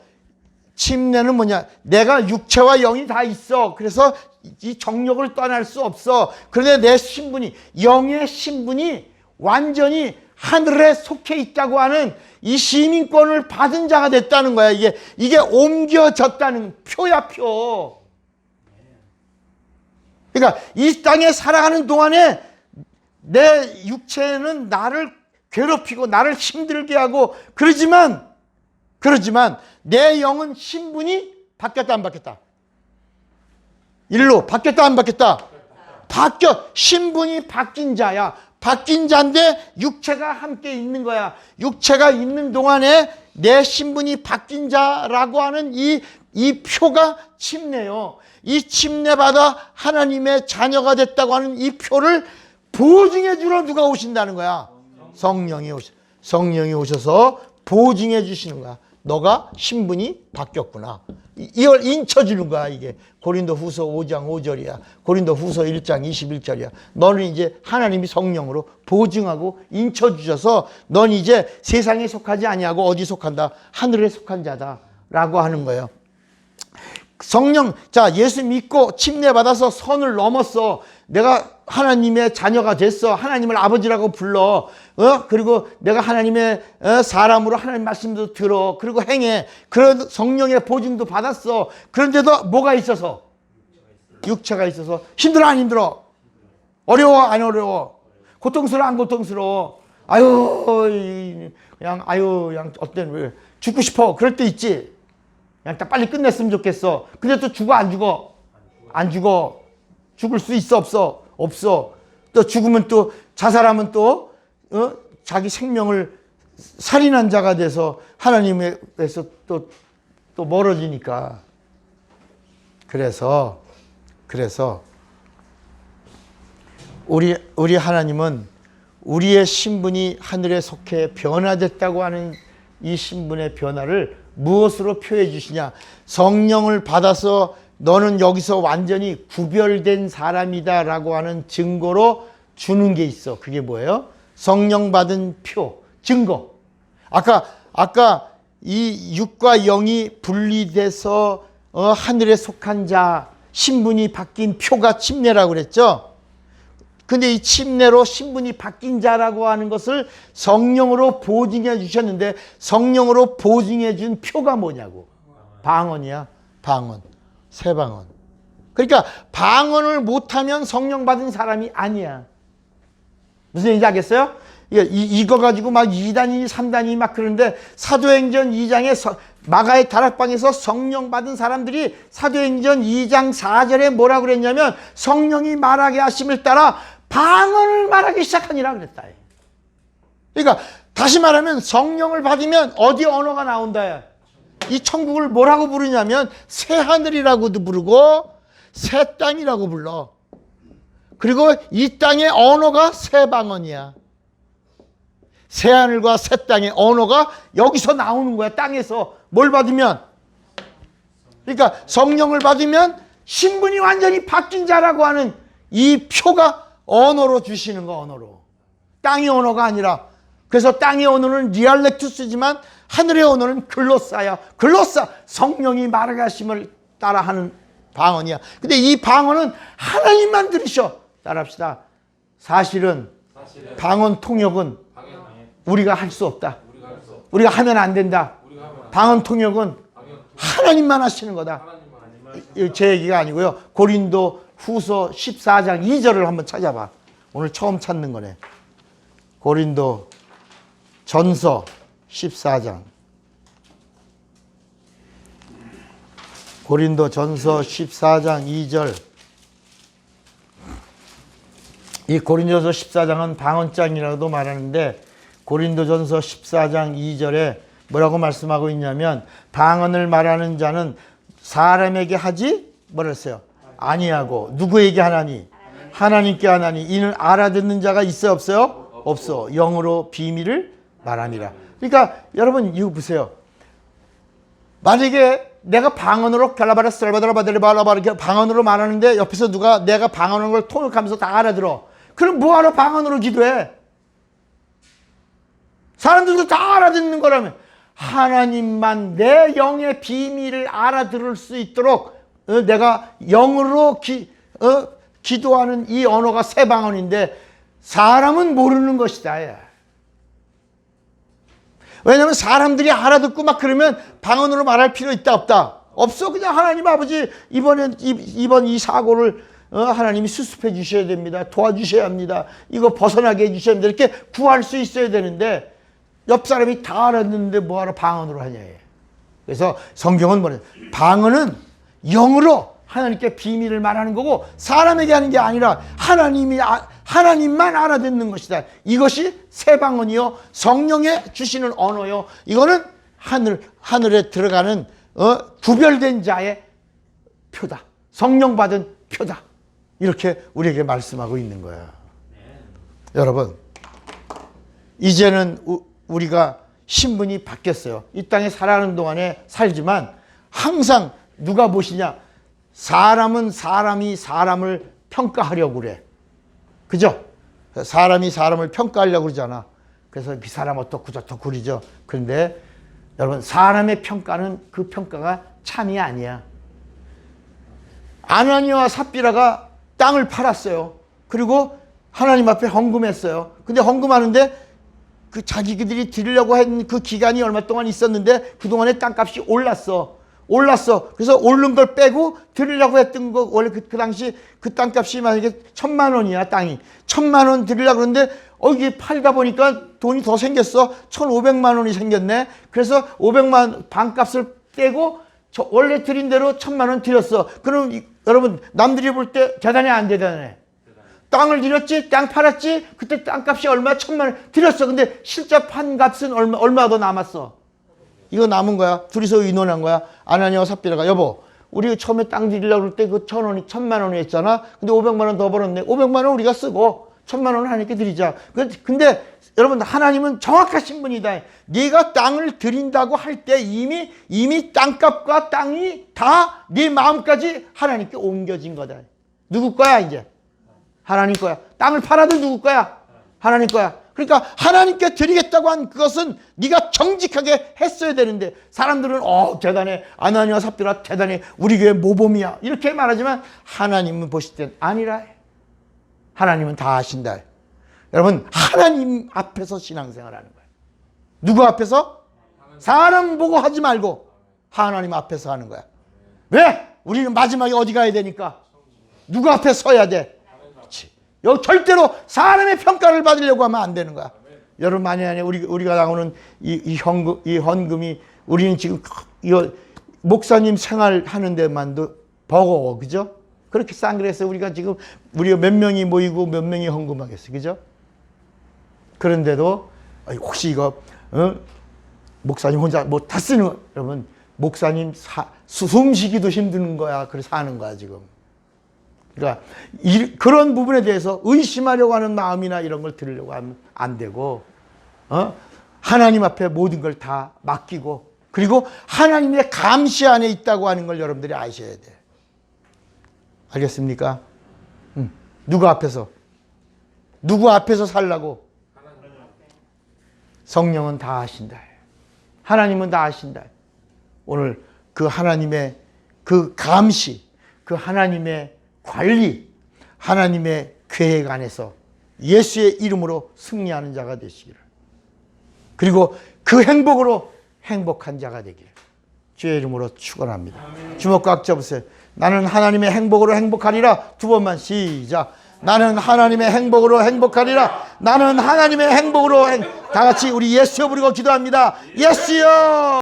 침례는 뭐냐? 내가 육체와 영이 다 있어. 그래서 이 정욕을 떠날 수 없어. 그런데 내 신분이, 영의 신분이 완전히 하늘에 속해 있다고 하는 이 시민권을 받은 자가 됐다는 거야. 이게 옮겨졌다는 표야, 표. 그러니까 이 땅에 살아가는 동안에 내 육체는 나를 괴롭히고 나를 힘들게 하고 그러지만 내 영은 신분이 바뀌었다 안 바뀌었다? 일로 바뀌었다 안 바뀌었다? 신분이 바뀐 자야. 바뀐 자인데 육체가 함께 있는 거야. 육체가 있는 동안에 내 신분이 바뀐 자라고 하는 이 표가 침례요. 이 침례받아 하나님의 자녀가 됐다고 하는 이 표를 보증해 주러 누가 오신다는 거야? 성령이 오셔서 보증해 주시는 거야. 너가 신분이 바뀌었구나. 이걸 인쳐주는 거야. 이게 고린도 후서 5장 5절이야. 고린도 후서 1장 21절이야. 너는 이제 하나님이 성령으로 보증하고 인쳐주셔서 넌 이제 세상에 속하지 아니하고 어디 속한다? 하늘에 속한 자다 라고 하는 거예요. 성령, 자, 예수 믿고 침례받아서 선을 넘었어. 내가 하나님의 자녀가 됐어. 하나님을 아버지라고 불러. 그리고 내가 하나님의 사람으로 하나님 말씀도 들어. 그리고 행해. 그런 성령의 보증도 받았어. 그런데도 뭐가 있어서? 육체가 있어서. 힘들어, 안 힘들어? 어려워, 안 어려워? 고통스러워, 안 고통스러워? 그냥 어떤, 왜, 죽고 싶어. 그럴 때 있지. 그냥 딱 빨리 끝냈으면 좋겠어. 근데 또 죽어, 안 죽어? 안 죽어. 죽을 수 있어, 없어? 없어. 또 죽으면 또, 자살하면 또, 자기 생명을 살인한 자가 돼서 하나님에서 또 멀어지니까. 그래서, 우리 하나님은 우리의 신분이 하늘에 속해 변화됐다고 하는 이 신분의 변화를 무엇으로 표해 주시냐? 성령을 받아서 너는 여기서 완전히 구별된 사람이다 라고 하는 증거로 주는 게 있어. 그게 뭐예요? 성령 받은 표, 증거. 아까 이 육과 영이 분리돼서 하늘에 속한 자, 신분이 바뀐 표가 침례라고 그랬죠? 근데 이 침례로 신분이 바뀐 자라고 하는 것을 성령으로 보증해 주셨는데 성령으로 보증해 준 표가 뭐냐고. 방언이야. 방언. 새 방언. 그러니까 방언을 못하면 성령 받은 사람이 아니야. 무슨 얘기인지 알겠어요? 이거 가지고 막 2단이 3단이 막 그러는데 사도행전 2장에 마가의 다락방에서 성령 받은 사람들이 사도행전 2장 4절에 뭐라고 그랬냐면 성령이 말하게 하심을 따라 방언을 말하기 시작하니라 그랬다. 그러니까 다시 말하면 성령을 받으면 어디 언어가 나온다. 이 천국을 뭐라고 부르냐면 새 하늘이라고도 부르고 새 땅이라고 불러. 그리고 이 땅의 언어가 새 방언이야. 새 하늘과 새 땅의 언어가 여기서 나오는 거야. 땅에서 뭘 받으면. 그러니까 성령을 받으면 신분이 완전히 바뀐 자라고 하는 이 표가 언어로 주시는 거. 언어로. 땅의 언어가 아니라. 그래서 땅의 언어는 리알렉투스지만 하늘의 언어는 글로사야. 글로사. 성령이 말하게 하심을 따라하는 방언이야. 근데 이 방언은 하나님만 들으셔. 따라합시다. 사실은 방언 통역은 우리가 할 수 없다. 우리가 하면 안 된다. 방언 통역은 하나님만 하시는 거다. 제 얘기가 아니고요. 고린도 후서 14장 2절을 한번 찾아봐. 오늘 처음 찾는 거네. 고린도 전서 14장. 고린도 전서 14장 2절. 이 고린도전서 14장은 방언장이라고도 말하는데 고린도전서 14장 2절에 뭐라고 말씀하고 있냐면 방언을 말하는 자는 사람에게 하지 뭐라 했어요? 아니하고 누구에게 하나니? 하나님께 하나니. 이는 알아듣는 자가 있어요? 없어요? 없어. 영으로 비밀을 말함이라. 그러니까 여러분 이거 보세요. 만약에 내가 방언으로 이렇게 방언으로 말하는데 옆에서 누가 내가 방언하는 걸 통역하면서 다 알아들어. 그럼 뭐하러 방언으로 기도해? 사람들도 다 알아듣는 거라면 하나님만 내 영의 비밀을 알아들을 수 있도록 내가 영으로 기도하는 이 언어가 새 방언인데 사람은 모르는 것이다. 왜냐하면 사람들이 알아듣고 막 그러면 방언으로 말할 필요 있다 없다? 없어. 그냥 하나님 아버지 이번 이 사고를 하나님이 수습해 주셔야 됩니다. 도와주셔야 합니다. 이거 벗어나게 해주셔야 합니다. 이렇게 구할 수 있어야 되는데 옆 사람이 다 알았는데 뭐하러 방언으로 하냐. 그래서 성경은 뭐냐. 방언은 영으로 하나님께 비밀을 말하는 거고 사람에게 하는 게 아니라 하나님만 알아듣는 것이다. 이것이 새 방언이요. 성령에 주시는 언어요. 이거는 하늘에 들어가는 구별된 자의 표다. 성령 받은 표다. 이렇게 우리에게 말씀하고 있는 거야. 여러분, 이제는 우리가 신분이 바뀌었어요. 이 땅에 살아가는 동안에 살지만 항상 누가 보시냐? 사람은 사람이 사람을 평가하려고 그래. 그죠? 사람이 사람을 평가하려고 그러잖아. 그래서 이 사람 어떻고 저떻고 그러죠. 그런데 여러분 사람의 평가는 그 평가가 참이 아니야. 아나니아와 삽비라가 땅을 팔았어요. 그리고 하나님 앞에 헌금했어요. 근데 헌금하는데 그 자기들이 드리려고 한 그 기간이 얼마 동안 있었는데 그동안에 땅값이 올랐어. 그래서 오른 걸 빼고 드리려고 했던 거, 원래 그 당시 그 땅값이 만약에 1,000만 원이야, 땅이. 1,000만 원 드리려고 그러는데 이게 팔다 보니까 돈이 더 생겼어. 1,500만 원이 생겼네. 그래서 500만 반값을 떼고 원래 드린 대로 1,000만 원 드렸어. 그럼 여러분 남들이 볼 때 대단해 안 대단해? 땅을 드렸지, 땅 팔았지, 그때 땅값이 얼마? 1,000만 원 드렸어. 근데 실제 판 값은 얼마 더 남았어? 이거 남은 거야. 둘이서 의논한 거야. 아나니아와 삽비라가 여보, 우리 처음에 땅 드리려고 할 때 그 1,000만 원이 했잖아. 근데 500만 원 더 벌었네. 500만 원 우리가 쓰고 1,000만 원 하나님께 드리자. 근데 여러분 하나님은 정확하신 분이다. 네가 땅을 드린다고 할 때 이미 땅값과 땅이 다 네 마음까지 하나님께 옮겨진 거다. 누구 거야 이제? 하나님 거야. 땅을 팔아도 누구 거야? 하나님 거야. 그러니까 하나님께 드리겠다고 한 그것은 네가 정직하게 했어야 되는데 사람들은 대단해. 아나니아와 삽비라 대단해. 우리 교회 모범이야. 이렇게 말하지만 하나님은 보실 땐 아니라. 하나님은 다 아신다. 여러분 하나님 앞에서 신앙생활하는 거예요. 누구 앞에서? 사람 보고 하지 말고 하나님 앞에서 하는 거야. 왜? 우리는 마지막에 어디 가야 되니까? 누구 앞에 서야 돼? 여기 절대로 사람의 평가를 받으려고 하면 안 되는 거야. 여러분 만약에 우리가 나오는 이 헌금이 우리는 지금 이거 목사님 생활하는 데만도 버거워, 그죠? 그렇게 싼 그래서 우리가 몇 명이 모이고 몇 명이 헌금하겠어, 그죠? 그런데도 혹시 이거 목사님 혼자 뭐 다 쓰는 거, 여러분 목사님 숨쉬기도 힘든 거야. 그래서 하는 거야 지금. 그러니까 그런 부분에 대해서 의심하려고 하는 마음이나 이런 걸 들으려고 하면 안 되고 하나님 앞에 모든 걸 다 맡기고 그리고 하나님의 감시 안에 있다고 하는 걸 여러분들이 아셔야 돼. 알겠습니까? 누구 앞에서 살라고? 성령은 다 아신다. 하나님은 다 아신다. 오늘 그 하나님의 그 감시, 그 하나님의 관리, 하나님의 계획 안에서 예수의 이름으로 승리하는 자가 되시기를. 그리고 그 행복으로 행복한 자가 되기를 주의 이름으로 축원합니다. 주먹 꽉 잡으세요. 나는 하나님의 행복으로 행복하리라. 두 번만 시작. 나는 하나님의 행복으로 행복하리라. 나는 하나님의 행복으로 다 같이 우리 예수여 부르고 기도합니다. 예수여.